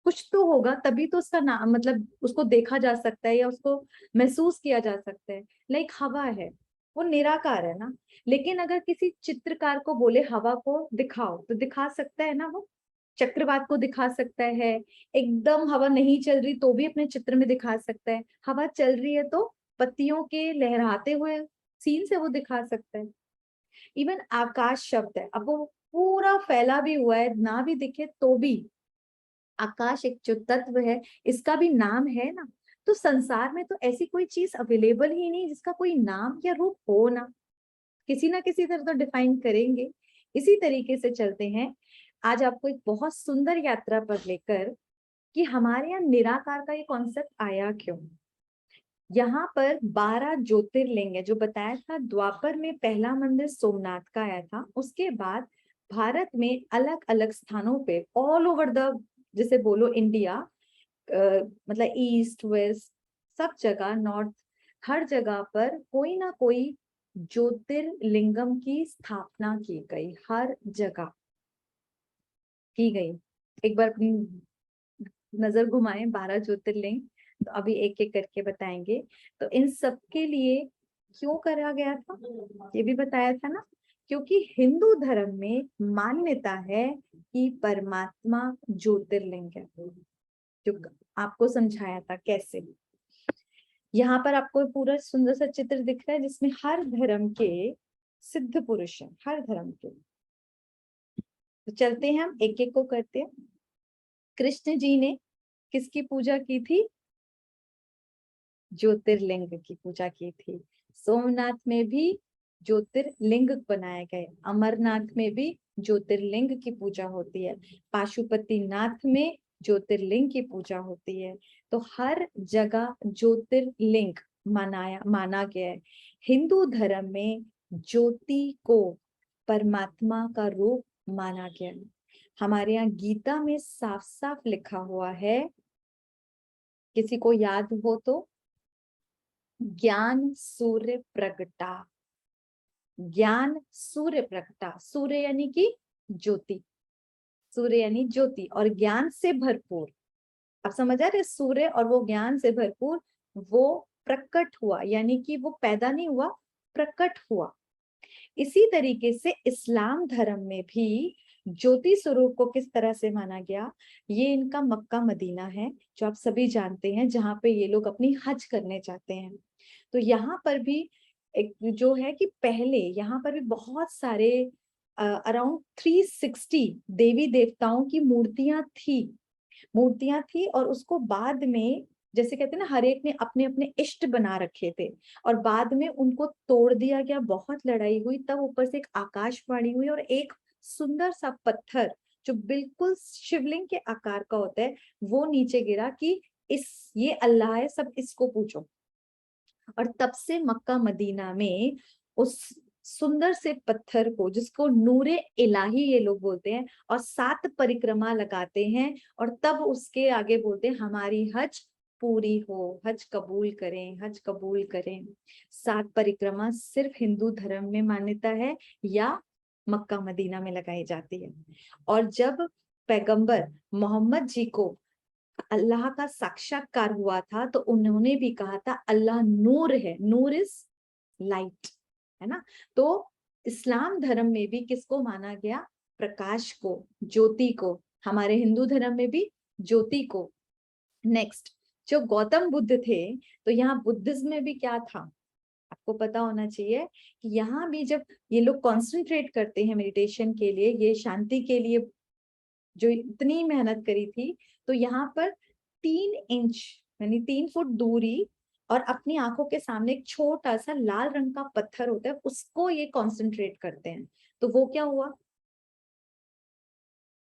कुछ तो होगा, तभी तो उसका नाम, मतलब उसको देखा जा सकता है या उसको महसूस किया जा सकता है। लाइक हवा है, वो निराकार है ना। लेकिन अगर किसी चित्रकार को बोले हवा को दिखाओ, तो दिखा सकता है ना? वो चक्रवात को दिखा सकता है, एकदम हवा नहीं चल रही तो भी अपने चित्र में दिखा सकता है, हवा चल रही है तो पत्तियों के लहराते हुए सीन से वो दिखा सकता है। इवन आकाश शब्द है, अब वो पूरा फैला भी हुआ है, ना भी दिखे तो भी आकाश एक जो तत्व है, इसका भी नाम है ना। तो संसार में तो ऐसी कोई चीज अवेलेबल ही नहीं जिसका कोई नाम या रूप हो ना किसी तरह तो डिफाइन करेंगे। इसी तरीके से चलते हैं आज आपको एक बहुत सुंदर यात्रा पर लेकर, कि हमारे यहाँ निराकार का ये कॉन्सेप्ट आया क्यों। यहाँ पर 12 ज्योतिर्लिंग है, जो बताया था द्वापर में पहला मंदिर सोमनाथ का आया था। उसके बाद भारत में अलग अलग स्थानों पे ऑल ओवर द, जैसे बोलो इंडिया, मतलब ईस्ट वेस्ट सब जगह, नॉर्थ, हर जगह पर कोई ना कोई ज्योतिर्लिंगम की स्थापना की गई, हर जगह की गई। एक बार अपनी नजर घुमाएं 12 ज्योतिर्लिंग, तो अभी एक एक करके बताएंगे। तो इन सब के लिए क्यों करा गया था, ये भी बताया था ना। क्योंकि हिंदू धर्म में मान्यता है कि परमात्मा ज्योतिर्लिंग है, जो आपको समझाया था कैसे। यहाँ पर आपको पूरा सुंदर सा चित्र दिख रहा है जिसमें हर धर्म के सिद्ध पुरुष हैं, हर धर्म के। तो चलते हैं, हम एक एक को करते हैं। कृष्ण जी ने किसकी पूजा की थी? ज्योतिर्लिंग की पूजा की थी। सोमनाथ में भी ज्योतिर्लिंग बनाए गए, अमरनाथ में भी ज्योतिर्लिंग की पूजा होती है, पाशुपतिनाथ में ज्योतिर्लिंग की पूजा होती है। तो हर जगह ज्योतिर्लिंग माना गया है। हिंदू धर्म में ज्योति को परमात्मा का रूप माना गया है। हमारे यहाँ गीता में साफ साफ लिखा हुआ है, किसी को याद हो तो, ज्ञान सूर्य प्रगटा, ज्ञान सूर्य प्रगटा, सूर्य यानी कि ज्योति, सूर्य यानी ज्योति, और ज्ञान से भरपूर। आप समझ आ रहे, सूर्य और वो ज्ञान से भरपूर, वो प्रकट हुआ, यानी कि वो पैदा नहीं हुआ, प्रकट हुआ। इसी तरीके से इस्लाम धर्म में भी ज्योति स्वरूप को किस तरह से माना गया, ये इनका मक्का मदीना है, जो आप सभी जानते हैं, जहां पे ये लोग अपनी हज करने जाते हैं। तो यहाँ पर भी एक जो है कि पहले यहाँ पर भी बहुत सारे अराउंड 360 देवी देवताओं की मूर्तियां थी, और उसको बाद में, जैसे कहते हैं ना, हर एक ने अपने अपने इष्ट बना रखे थे, और बाद में उनको तोड़ दिया गया, बहुत लड़ाई हुई, तब ऊपर से एक आकाशवाणी हुई, और एक सुंदर सा पत्थर जो बिल्कुल शिवलिंग के आकार का होता है, वो नीचे गिरा कि ये अल्लाह है, सब इसको पूछो। और तब से मक्का मदीना में उस सुंदर से पत्थर को, जिसको नूरे इलाही ये लोग बोलते हैं, और 7 परिक्रमा लगाते हैं, और तब उसके आगे बोलते हैं हमारी हज पूरी हो, हज कबूल करें, हज कबूल करें। 7 परिक्रमा सिर्फ हिंदू धर्म में मान्यता है या मक्का मदीना में लगाई जाती है। और जब पैगंबर मोहम्मद जी को अल्लाह का साक्षात्कार हुआ था, तो उन्होंने भी कहा था अल्लाह नूर है, नूर इज लाइट, है ना। तो इस्लाम धर्म में भी किसको माना गया, प्रकाश को, ज्योति को। हमारे हिंदू धर्म में भी ज्योति को। नेक्स्ट, जो गौतम बुद्ध थे, तो यहाँ बुद्धिज्म में भी क्या था, आपको पता होना चाहिए कि यहाँ भी जब ये लोग कॉन्सेंट्रेट करते हैं मेडिटेशन के लिए, ये शांति के लिए जो इतनी मेहनत करी थी, तो यहाँ पर 3 इंच यानी 3 फुट दूरी, और अपनी आंखों के सामने एक छोटा सा लाल रंग का पत्थर होता है, उसको ये कॉन्सेंट्रेट करते हैं। तो वो क्या हुआ,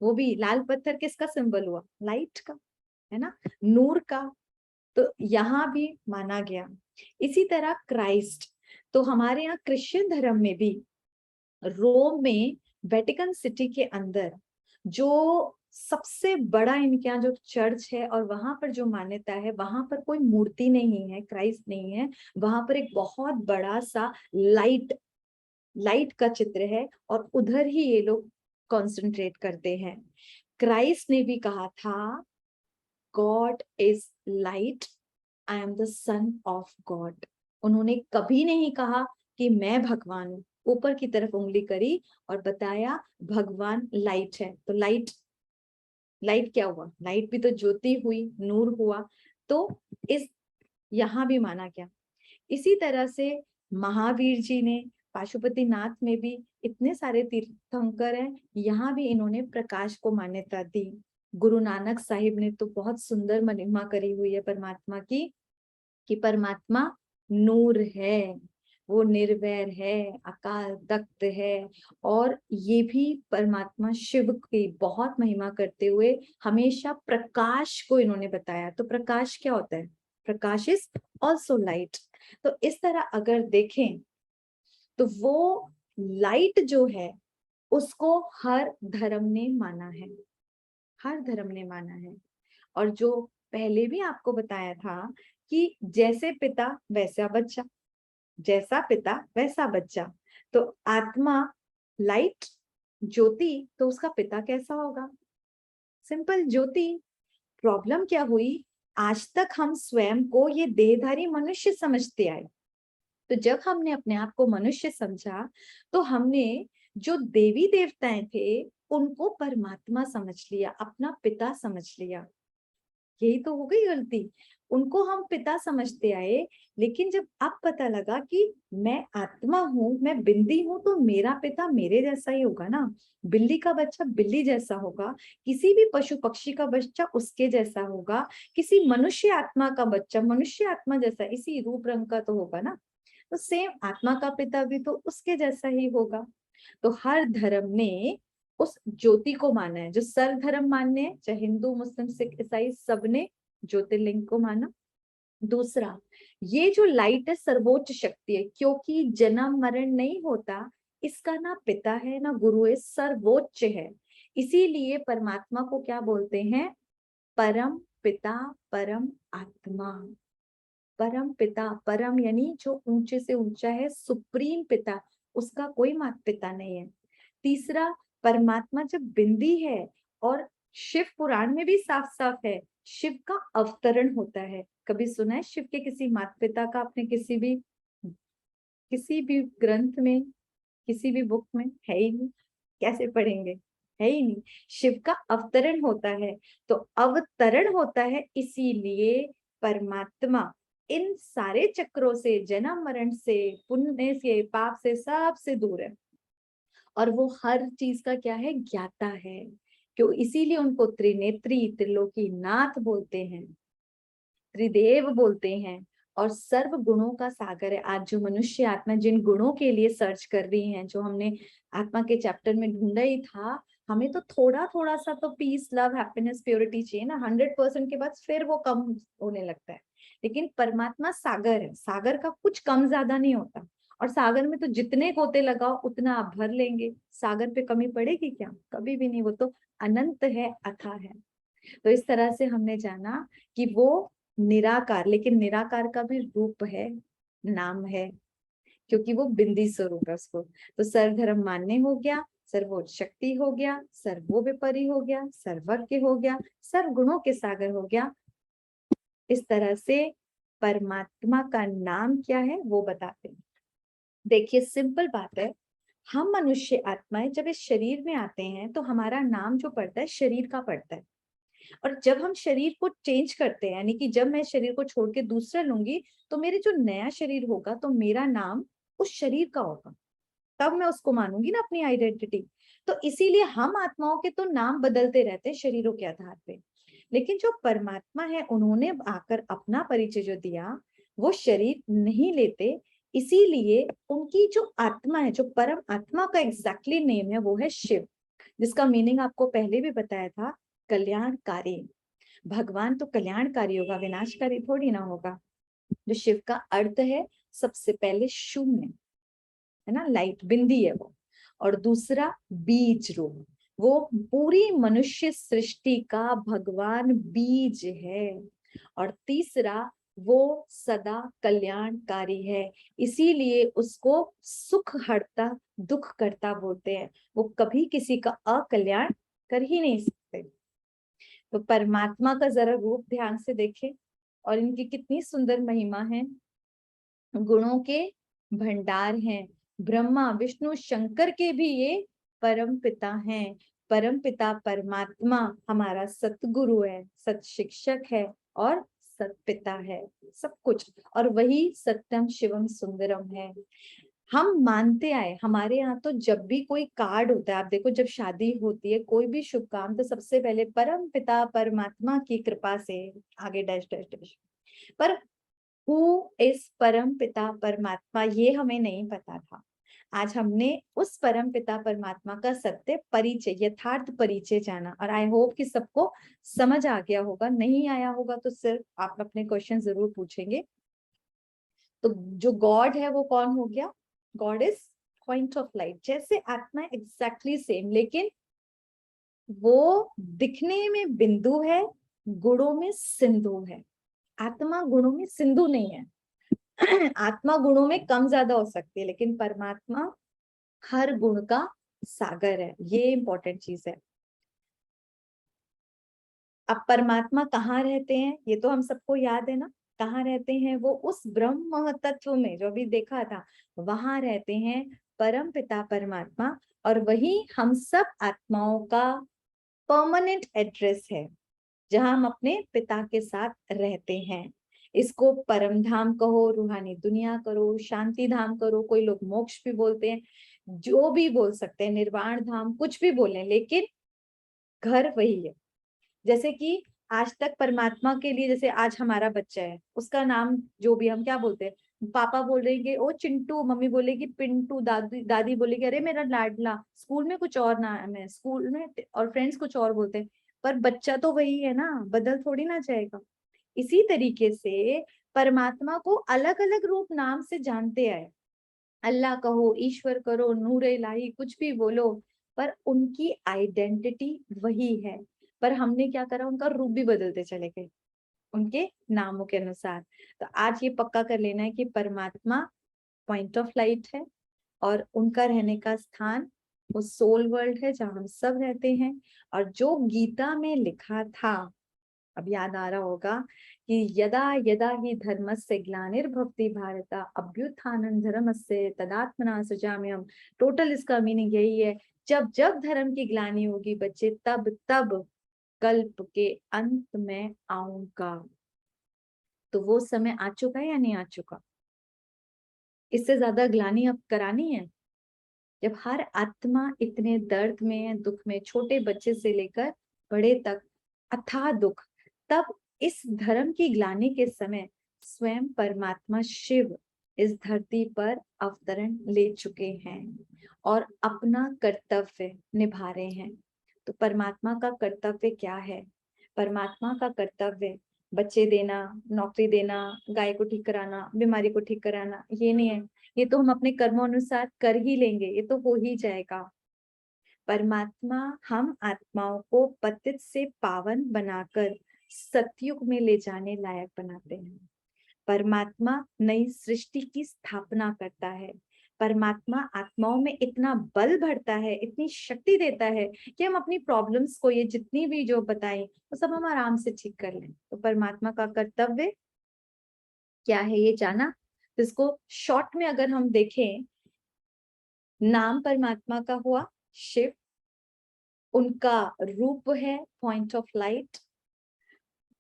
वो भी लाल पत्थर किसका सिंबल हुआ, लाइट का, है ना, नूर का। तो यहाँ भी माना गया। इसी तरह क्राइस्ट, तो हमारे यहाँ क्रिश्चियन धर्म में भी रोम में वेटिकन सिटी के अंदर जो सबसे बड़ा इनके यहाँ जो चर्च है, और वहां पर जो मान्यता है, वहां पर कोई मूर्ति नहीं है, क्राइस्ट नहीं है, वहां पर एक बहुत बड़ा सा लाइट का चित्र है, और उधर ही ये लोग कॉन्सेंट्रेट करते हैं। क्राइस्ट ने भी कहा था God is light, I am the son of God. उन्होंने कभी नहीं कहा कि मैं भगवान हूं, ऊपर की तरफ उंगली करी और बताया भगवान लाइट है। तो लाइट क्या हुआ, लाइट भी तो ज्योति हुई, नूर हुआ। तो इस यहां भी माना गया। इसी तरह से महावीर जी ने, पाशुपतिनाथ में भी इतने सारे तीर्थंकर हैं, यहाँ भी इन्होंने प्रकाश को मान्यता दी। गुरु नानक साहिब ने तो बहुत सुंदर महिमा करी हुई है परमात्मा की, कि परमात्मा नूर है, वो निर्वैर है, अकाल तख्त है। और ये भी परमात्मा शिव की बहुत महिमा करते हुए हमेशा प्रकाश को इन्होंने बताया। तो प्रकाश क्या होता है, प्रकाश इज ऑल्सो लाइट। तो इस तरह अगर देखें तो वो लाइट जो है उसको हर धर्म ने माना है, हर धर्म ने माना है। और जो पहले भी आपको बताया था कि जैसे पिता वैसा बच्चा, जैसा पिता वैसा बच्चा। तो आत्मा लाइट, ज्योति, तो उसका पिता कैसा होगा, सिंपल ज्योति। प्रॉब्लम क्या हुई, आज तक हम स्वयं को ये देहधारी मनुष्य समझते आए। तो जब हमने अपने आप को मनुष्य समझा, तो हमने जो देवी देवताएं थे उनको परमात्मा समझ लिया, अपना पिता समझ लिया। यही तो हो गई गलती, उनको हम पिता समझते आए। लेकिन जब अब पता लगा कि मैं आत्मा हूँ, मैं बिंदी हूँ, तो मेरा पिता मेरे जैसा ही होगा ना, बिल्ली का बच्चा बिल्ली जैसा होगा, किसी भी पशु पक्षी का बच्चा उसके जैसा होगा, किसी मनुष्य आत्मा का बच्चा मनुष्य आत्मा जैसा इसी रूप रंग का तो होगा ना। तो सेम आत्मा का पिता भी तो उसके जैसा ही होगा। तो हर धर्म ने उस ज्योति को माना है, जो सर्व धर्म मान्य है, चाहे हिंदू मुस्लिम सिख ईसाई, सबने ज्योतिर्लिंग को माना। दूसरा, ये जो लाइट है सर्वोच्च शक्ति है, क्योंकि जन्म मरण नहीं होता, इसका ना पिता है ना गुरु है, सर्वोच्च है। इसीलिए परमात्मा को क्या बोलते हैं, परम पिता, परम आत्मा। परम पिता, परम यानी जो ऊंचे से ऊंचा है, सुप्रीम पिता, उसका कोई माता पिता नहीं है। तीसरा, परमात्मा जब बिंदी है, और शिव पुराण में भी साफ साफ है, शिव का अवतरण होता है। कभी सुना है शिव के किसी माता पिता का आपने किसी भी ग्रंथ में, किसी भी बुक में? है ही नहीं, कैसे पढ़ेंगे? है ही नहीं। शिव का अवतरण होता है, तो अवतरण होता है, इसीलिए परमात्मा इन सारे चक्रों से, जन्म मरण से, पुण्य से, पाप से, सब से दूर है, और वो हर चीज का क्या है? ज्ञाता है। क्यों? इसीलिए उनको त्रिनेत्री, त्रिलोकी नाथ बोलते हैं, त्रिदेव बोलते हैं, और सर्व गुणों का सागर है। आज जो मनुष्य आत्मा जिन गुणों के लिए सर्च कर रही है, जो हमने आत्मा के चैप्टर में ढूंढा ही था, हमें तो थोड़ा थोड़ा सा तो पीस, लव, हैप्पीनेस, प्योरिटी चाहिए ना। 100% के बाद फिर वो कम होने लगता है। लेकिन परमात्मा सागर है, सागर का कुछ कम ज्यादा नहीं होता, और सागर में तो जितने गोते लगाओ उतना आप भर लेंगे। सागर पे कमी पड़ेगी क्या? कभी भी नहीं। वो तो अनंत है, अथाह है। तो इस तरह से हमने जाना कि वो निराकार, लेकिन निराकार का भी रूप है, नाम है, क्योंकि वो बिंदी स्वरूप है उसको। तो सर्वधर्म मान्य हो गया, सर्वोच्च शक्ति हो गया, सर्वोपरि हो गया, सर्वज्ञ हो गया, सर्व गुणों के सागर हो गया। इस तरह से परमात्मा का नाम क्या है वो बताते हैं। देखिए सिंपल बात है, हम मनुष्य आत्माएं जब इस शरीर में आते हैं तो हमारा नाम जो पड़ता है शरीर का पड़ता है, और जब हम शरीर को चेंज करते हैं, यानी कि जब मैं शरीर को छोड़ के दूसरा लूंगी, तो मेरे जो नया शरीर होगा तो मेरा नाम उस शरीर का होगा, तब मैं उसको मानूंगी ना अपनी आइडेंटिटी। तो इसीलिए हम आत्माओं के तो नाम बदलते रहते हैं शरीरों के आधार पे, लेकिन जो परमात्मा है उन्होंने आकर अपना परिचय जो दिया, वो शरीर नहीं लेते। इसीलिए उनकी जो आत्मा है, जो परम आत्मा का एग्जैक्टली नेम है, वो है शिव, जिसका मीनिंग आपको पहले भी बताया था, कल्याणकारी। भगवान तो कल्याणकारी होगा, विनाशकारी थोड़ी ना होगा। जो शिव का अर्थ है, सबसे पहले शून्य है ना, लाइट, बिंदी है वो। और दूसरा बीज रूप, वो पूरी मनुष्य सृष्टि का भगवान बीज है। और तीसरा, वो सदा कल्याणकारी है, इसीलिए उसको सुख हरता दुख करता बोलते हैं। वो कभी किसी का अकल्याण कर ही नहीं सकते। तो परमात्मा का जरा रूप ध्यान से देखें, और इनकी कितनी सुंदर महिमा है। गुणों के भंडार हैं, ब्रह्मा विष्णु शंकर के भी ये परम पिता हैं। परम पिता परमात्मा हमारा सतगुरु है, सत शिक्षक है, और सत पिता है, सब कुछ। और वही सत्यम शिवम सुंदरम है। हम मानते आए, हमारे यहाँ तो जब भी कोई कार्ड होता है, आप देखो जब शादी होती है, कोई भी शुभ काम, तो सबसे पहले परम पिता परमात्मा की कृपा से, आगे डैश डैश डैश। पर हु इज परम पिता परमात्मा, ये हमें नहीं पता था। आज हमने उस परम पिता परमात्मा का सत्य परिचय, यथार्थ परिचय जाना, और आई होप कि सबको समझ आ गया होगा। नहीं आया होगा तो सिर्फ आप अपने क्वेश्चन जरूर पूछेंगे। तो जो गॉड है वो कौन हो गया? God is point of light. जैसे आत्मा एग्जैक्टली सेम, लेकिन वो दिखने में बिंदु है, गुणों में सिंधु है। आत्मा गुणों में सिंधु नहीं है। आत्मा गुणों में कम ज्यादा हो सकती है, लेकिन परमात्मा हर गुण का सागर है। ये इंपॉर्टेंट चीज है। अब परमात्मा कहाँ रहते हैं, ये तो हम सबको याद है ना। कहाँ रहते हैं वो? उस ब्रह्म तत्व में, जो अभी देखा था, वहां रहते हैं परम पिता परमात्मा। और वही हम सब आत्माओं का परमानेंट एड्रेस है, जहां हम अपने पिता के साथ रहते हैं। इसको परम धाम कहो, रूहानी दुनिया करो, शांति धाम करो, कोई लोग मोक्ष भी बोलते हैं, जो भी बोल सकते हैं, निर्वाण धाम, कुछ भी बोले, लेकिन घर वही है। जैसे कि आज तक परमात्मा के लिए, जैसे आज हमारा बच्चा है, उसका नाम जो भी हम क्या बोलते हैं, पापा बोलेंगे ओ चिंटू, मम्मी बोलेगी पिंटू, दादी दादी बोलेगी अरे मेरा लाडला। स्कूल में कुछ और नाम है, स्कूल में और फ्रेंड्स कुछ और बोलते हैं, पर बच्चा तो वही है ना, बदल थोड़ी ना जाएगा। इसी तरीके से परमात्मा को अलग अलग रूप नाम से जानते आए। अल्लाह कहो, ईश्वर करो, नूर इलाही, कुछ भी बोलो, पर उनकी आइडेंटिटी वही है। पर हमने क्या करा, उनका रूप भी बदलते चले गए उनके नामों के अनुसार। तो आज ये पक्का कर लेना है कि परमात्मा पॉइंट ऑफ लाइट है, और उनका रहने का स्थान वो सोल वर्ल्ड है जहाँ हम सब रहते हैं। और जो गीता में लिखा था, अब याद आ रहा होगा कि यदा यदा ही धर्मस्य ग्लानिर्भवति भारत अभ्युत्थानं धर्मस्य तदात्मना सृजाम्यहम्। टोटल इसका मीनिंग यही है, जब जब धर्म की ग्लानि होगी बच्चे, तब तब कल्प के अंत में आऊंगा। तो वो समय आ चुका है या नहीं आ चुका? इससे ज्यादा ग्लानि अब करानी है? जब हर आत्मा इतने दर्द में, दुख में, छोटे बच्चे से लेकर बड़े तक अथाह दुख, तब इस धर्म की ग्लानि के समय स्वयं परमात्मा शिव इस धरती पर अवतरण ले चुके हैं और अपना कर्तव्य निभा रहे हैं। तो परमात्मा का कर्तव्य क्या है? परमात्मा का कर्तव्य बच्चे देना, नौकरी देना, गाय को ठीक कराना, बीमारी को ठीक कराना, ये नहीं है। ये तो हम अपने कर्मों अनुसार कर ही लेंगे, ये तो हो ही जाएगा। परमात्मा हम आत्माओं को पतित से पावन बनाकर सतयुग में ले जाने लायक बनाते हैं। परमात्मा नई सृष्टि की स्थापना करता है। परमात्मा आत्माओं में इतना बल भरता है, इतनी शक्ति देता है कि हम अपनी प्रॉब्लम्स को, ये जितनी भी जो बताएं, वो सब हम आराम से ठीक कर लें। तो परमात्मा का कर्तव्य क्या है ये जाना। तो इसको शॉर्ट में अगर हम देखें, नाम परमात्मा का हुआ शिव, उनका रूप है पॉइंट ऑफ लाइट।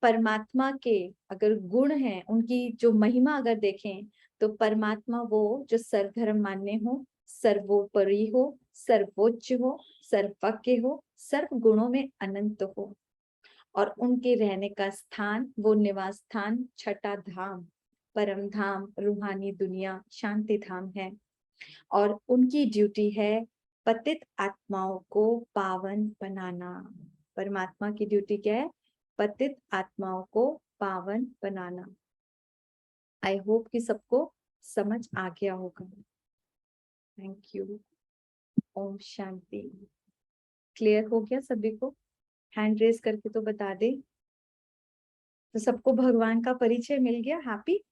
परमात्मा के अगर गुण हैं, उनकी जो महिमा अगर देखें, तो परमात्मा वो जो सर्वधर्म मान्य हो, सर्वोपरि हो, सर्वोच्च हो, सर्वज्ञ हो, सर्व गुणों में अनंत हो। और उनके रहने का स्थान, वो निवास स्थान छठा धाम, परम धाम, रूहानी दुनिया, शांति धाम है। और उनकी ड्यूटी है पतित आत्माओं को पावन बनाना। परमात्मा की ड्यूटी क्या है? पतित आत्माओं को पावन बनाना। आई होप कि सबको समझ आ गया होगा। Thank you. ओम शांति। क्लियर हो गया सभी को? हैंड रेज करके तो बता दे। तो सबको भगवान का परिचय मिल गया? हैप्पी?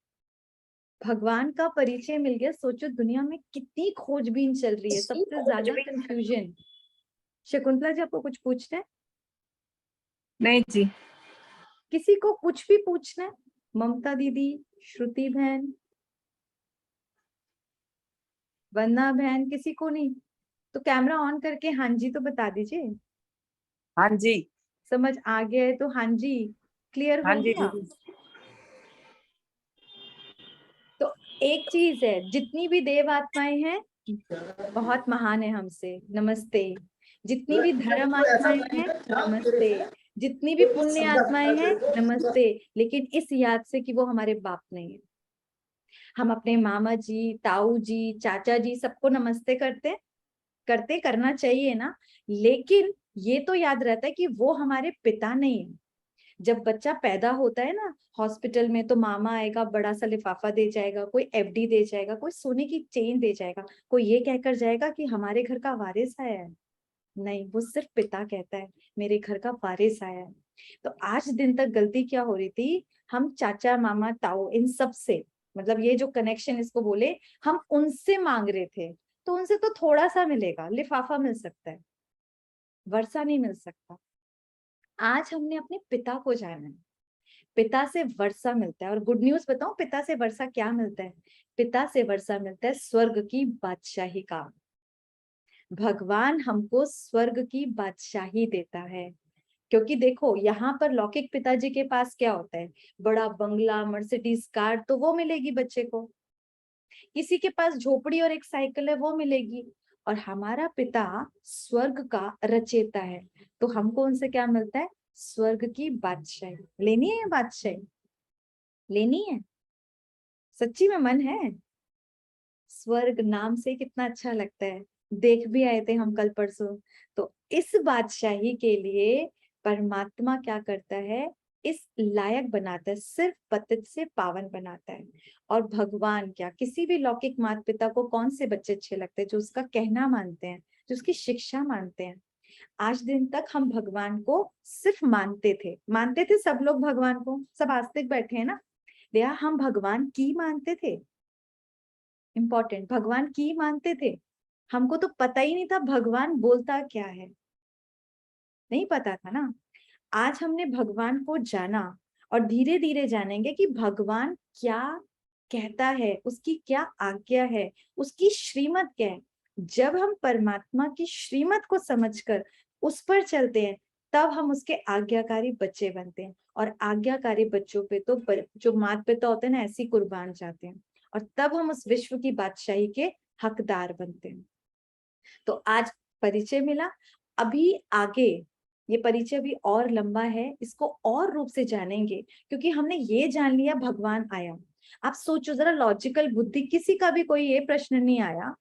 भगवान का परिचय मिल गया। सोचो दुनिया में कितनी खोजबीन चल रही है, सबसे ज्यादा कंफ्यूजन। शकुंतला जी, आपको कुछ पूछना है? नहीं जी। किसी को कुछ भी पूछना है? ममता दीदी, श्रुति बहन, वंदना बहन, किसी को नहीं? तो कैमरा ऑन करके हाँ जी तो बता दीजिए। हाँ जी। समझ आ गया है तो हाँ जी। क्लियर हाँ हो जी गया? दीदी। तो एक चीज है, जितनी भी देव आत्माएं हैं बहुत महान है हमसे, नमस्ते। जितनी भी धर्म आत्माएं हैं, नमस्ते। जितनी भी पुण्य आत्माएं हैं, नमस्ते। लेकिन इस याद से कि वो हमारे बाप नहीं है। हम अपने मामा जी, ताऊ जी, चाचा जी सबको नमस्ते करते करना चाहिए ना। लेकिन ये तो याद रहता है कि वो हमारे पिता नहीं है। जब बच्चा पैदा होता है ना हॉस्पिटल में, तो मामा आएगा, बड़ा सा लिफाफा दे जाएगा, कोई एफडी दे जाएगा, कोई सोने की चेन दे जाएगा, कोई ये कहकर जाएगा कि हमारे घर का वारिस आया है। नहीं, वो सिर्फ पिता कहता है मेरे घर का वारिस आया है। तो आज दिन तक गलती क्या हो रही थी, हम चाचा मामा ताऊ इन सब से, मतलब ये जो कनेक्शन इसको बोले, हम उनसे मांग रहे थे। तो उनसे तो थोड़ा सा मिलेगा, लिफाफा मिल सकता है, वर्षा नहीं मिल सकता। आज हमने अपने पिता को जाना है, पिता से वर्षा मिलता है। और गुड न्यूज बताऊं, पिता से वर्षा क्या मिलता है? पिता से वर्षा मिलता है स्वर्ग की बादशाही का। भगवान हमको स्वर्ग की बादशाही देता है। क्योंकि देखो यहाँ पर लौकिक पिताजी के पास क्या होता है, बड़ा बंगला, मर्सिडीज कार, तो वो मिलेगी बच्चे को। किसी के पास झोपड़ी और एक साइकिल है, वो मिलेगी। और हमारा पिता स्वर्ग का रचेता है, तो हमको उनसे क्या मिलता है? स्वर्ग की बादशाही। लेनी है ये बादशाही? लेनी है? सच्ची में मन है? स्वर्ग नाम से कितना अच्छा लगता है, देख भी आए थे हम कल परसों। तो इस बादशाही के लिए परमात्मा क्या करता है? इस लायक बनाता है, सिर्फ पतित से पावन बनाता है। और भगवान क्या, किसी भी लौकिक माता पिता को कौन से बच्चे अच्छे लगते हैं? जो उसका कहना मानते हैं, जो उसकी शिक्षा मानते हैं। आज दिन तक हम भगवान को सिर्फ मानते थे सब लोग भगवान को, सब आस्तिक बैठे हैं ना, या हम भगवान की मानते थे? इंपॉर्टेंट, भगवान की मानते थे। हमको तो पता ही नहीं था भगवान बोलता क्या है, नहीं पता था ना। आज हमने भगवान को जाना और धीरे धीरे जानेंगे कि भगवान क्या कहता है, उसकी क्या आज्ञा है, उसकी श्रीमत क्या है। जब हम परमात्मा की श्रीमत को समझकर उस पर चलते हैं, तब हम उसके आज्ञाकारी बच्चे बनते हैं। और आज्ञाकारी बच्चों पे तो जो माता पिता होते हैं ना, ऐसी कुर्बान जाते हैं, और तब हम उस विश्व की बादशाही के हकदार बनते हैं। तो आज परिचय मिला। अभी आगे ये परिचय भी और लंबा है, इसको और रूप से जानेंगे, क्योंकि हमने ये जान लिया भगवान आया। आप सोचो जरा, लॉजिकल बुद्धि, किसी का भी कोई ये प्रश्न नहीं आया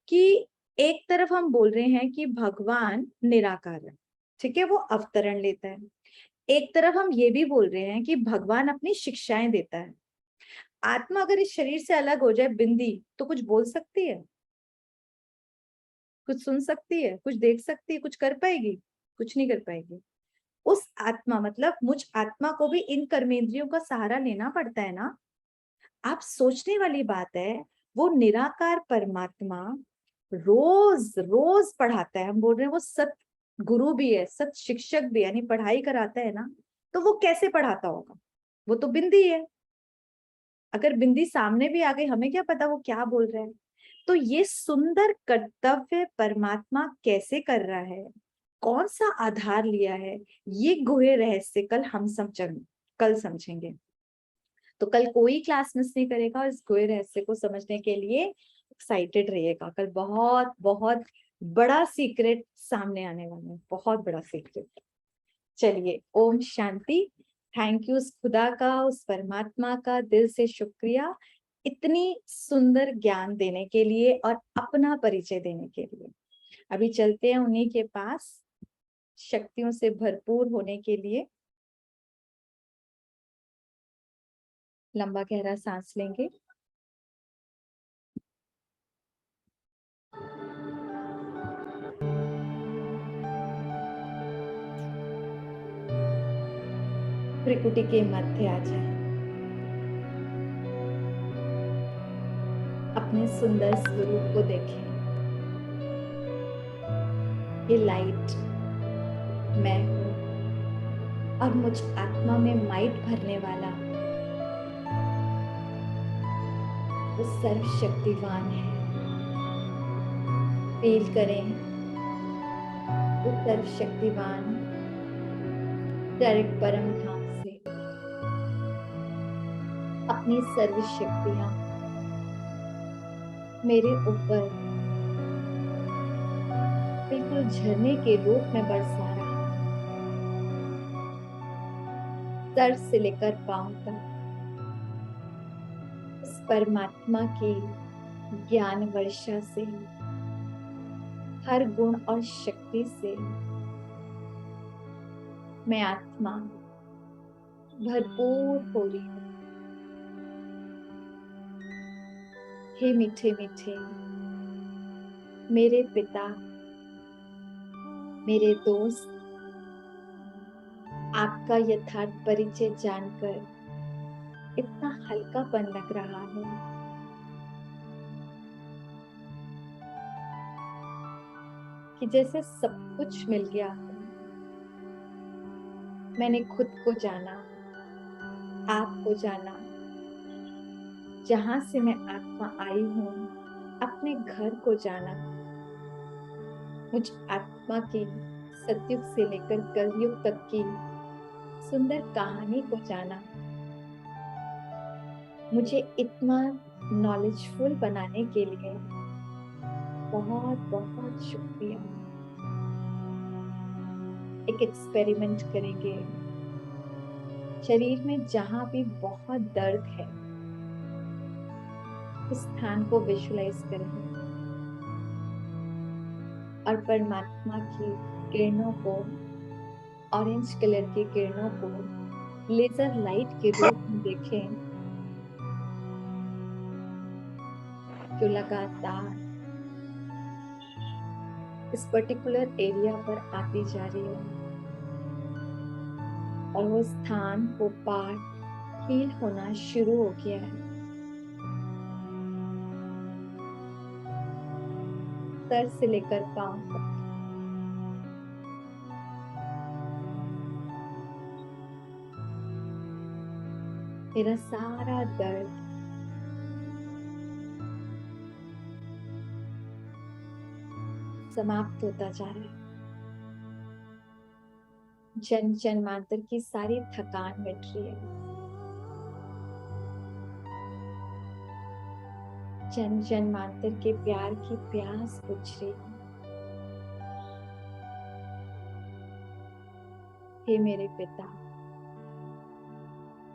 कि एक तरफ हम बोल रहे हैं कि भगवान निराकार है, ठीक है, वो अवतरण लेता है। एक तरफ हम ये भी बोल रहे हैं कि भगवान अपनी शिक्षाएं देता है। आत्मा अगर इस शरीर से अलग हो जाए बिंदी, तो कुछ बोल सकती है, कुछ सुन सकती है, कुछ देख सकती है, कुछ कर पाएगी? कुछ नहीं कर पाएगी। उस आत्मा मतलब मुझ आत्मा को भी इन कर्मेंद्रियों का सहारा लेना पड़ता है ना। आप सोचने वाली बात है, वो निराकार परमात्मा रोज रोज पढ़ाता है। हम बोल रहे हैं वो सत गुरु भी है, सत शिक्षक भी, यानी पढ़ाई कराता है ना। तो वो कैसे पढ़ाता होगा? वो तो बिंदी है। अगर बिंदी सामने भी आ गई, हमें क्या पता वो क्या बोल रहा है। तो ये सुंदर कर्तव्य परमात्मा कैसे कर रहा है, कौन सा आधार लिया है, ये गुह्य रहस्य कल समझेंगे। तो कल कोई क्लास मिस नहीं करेगा, और इस गुह्य रहस्य को समझने के लिए एक्साइटेड रहिएगा। कल बहुत बहुत बड़ा सीक्रेट सामने आने वाला है, बहुत बड़ा सीक्रेट। चलिए, ओम शांति। थैंक यू उस खुदा का, उस परमात्मा का दिल से शुक्रिया, इतनी सुंदर ज्ञान देने के लिए और अपना परिचय देने के लिए। अभी चलते हैं उन्हीं के पास, शक्तियों से भरपूर होने के लिए। लंबा गहरा सांस लेंगे। त्रिकुटी के मध्य आ जाए, अपने सुंदर स्वरूप को देखें। ये लाइट मैं हूं, और मुझ आत्मा में माइट भरने वाला वो सर्वशक्तिवान है। फील करें वो सर्वशक्तिवान डायरेक्ट परम धाम से अपनी सर्व शक्तियां मेरे ऊपर बिल्कुल झरने के रूप में बरसा रहा है। सर से लेकर पांव तक उस परमात्मा की ज्ञान वर्षा से, हर गुण और शक्ति से मैं आत्मा भरपूर हो रही हूँ। हे मीठे मीठे मेरे पिता, मेरे दोस्त, आपका यथार्थ परिचय जानकर इतना हल्कापन लग रहा है। कि जैसे सब कुछ मिल गया हो। मैंने खुद को जाना, आपको जाना, जहां से मैं आत्मा आई हूं, अपने घर को जाना, मुझ आत्मा की सतयुग से लेकर कलयुग तक की सुंदर कहानी को जाना। मुझे इतना नॉलेजफुल बनाने के लिए बहुत बहुत शुक्रिया। एक एक्सपेरिमेंट करेंगे। शरीर में जहां भी बहुत दर्द है, उस स्थान को विजुलाइज करेंगे और परमात्मा की किरणों को, ऑरेंज कलर की किरणों को लेजर लाइट के रूप में देखें, जो लगातार इस पर्टिकुलर एरिया पर आती जा रही है और वो स्थान को पार हील होना शुरू हो गया है। स्तर से लेकर पांव तक। मेरा सारा दर्द समाप्त होता जा रहा है। जन जन्मांतर की सारी थकान मिट रही है। जन जन्मांतर के प्यार की प्यास बुझ रही है। हे मेरे पिता,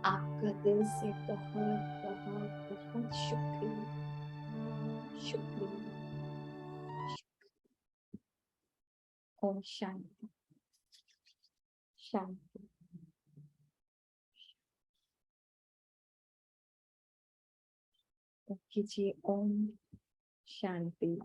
आपका दिल से बहुत बहुत बहुत शुक्रिया, शुक्रिया। ओम शांति, शांति। कीजिए ओम शांति।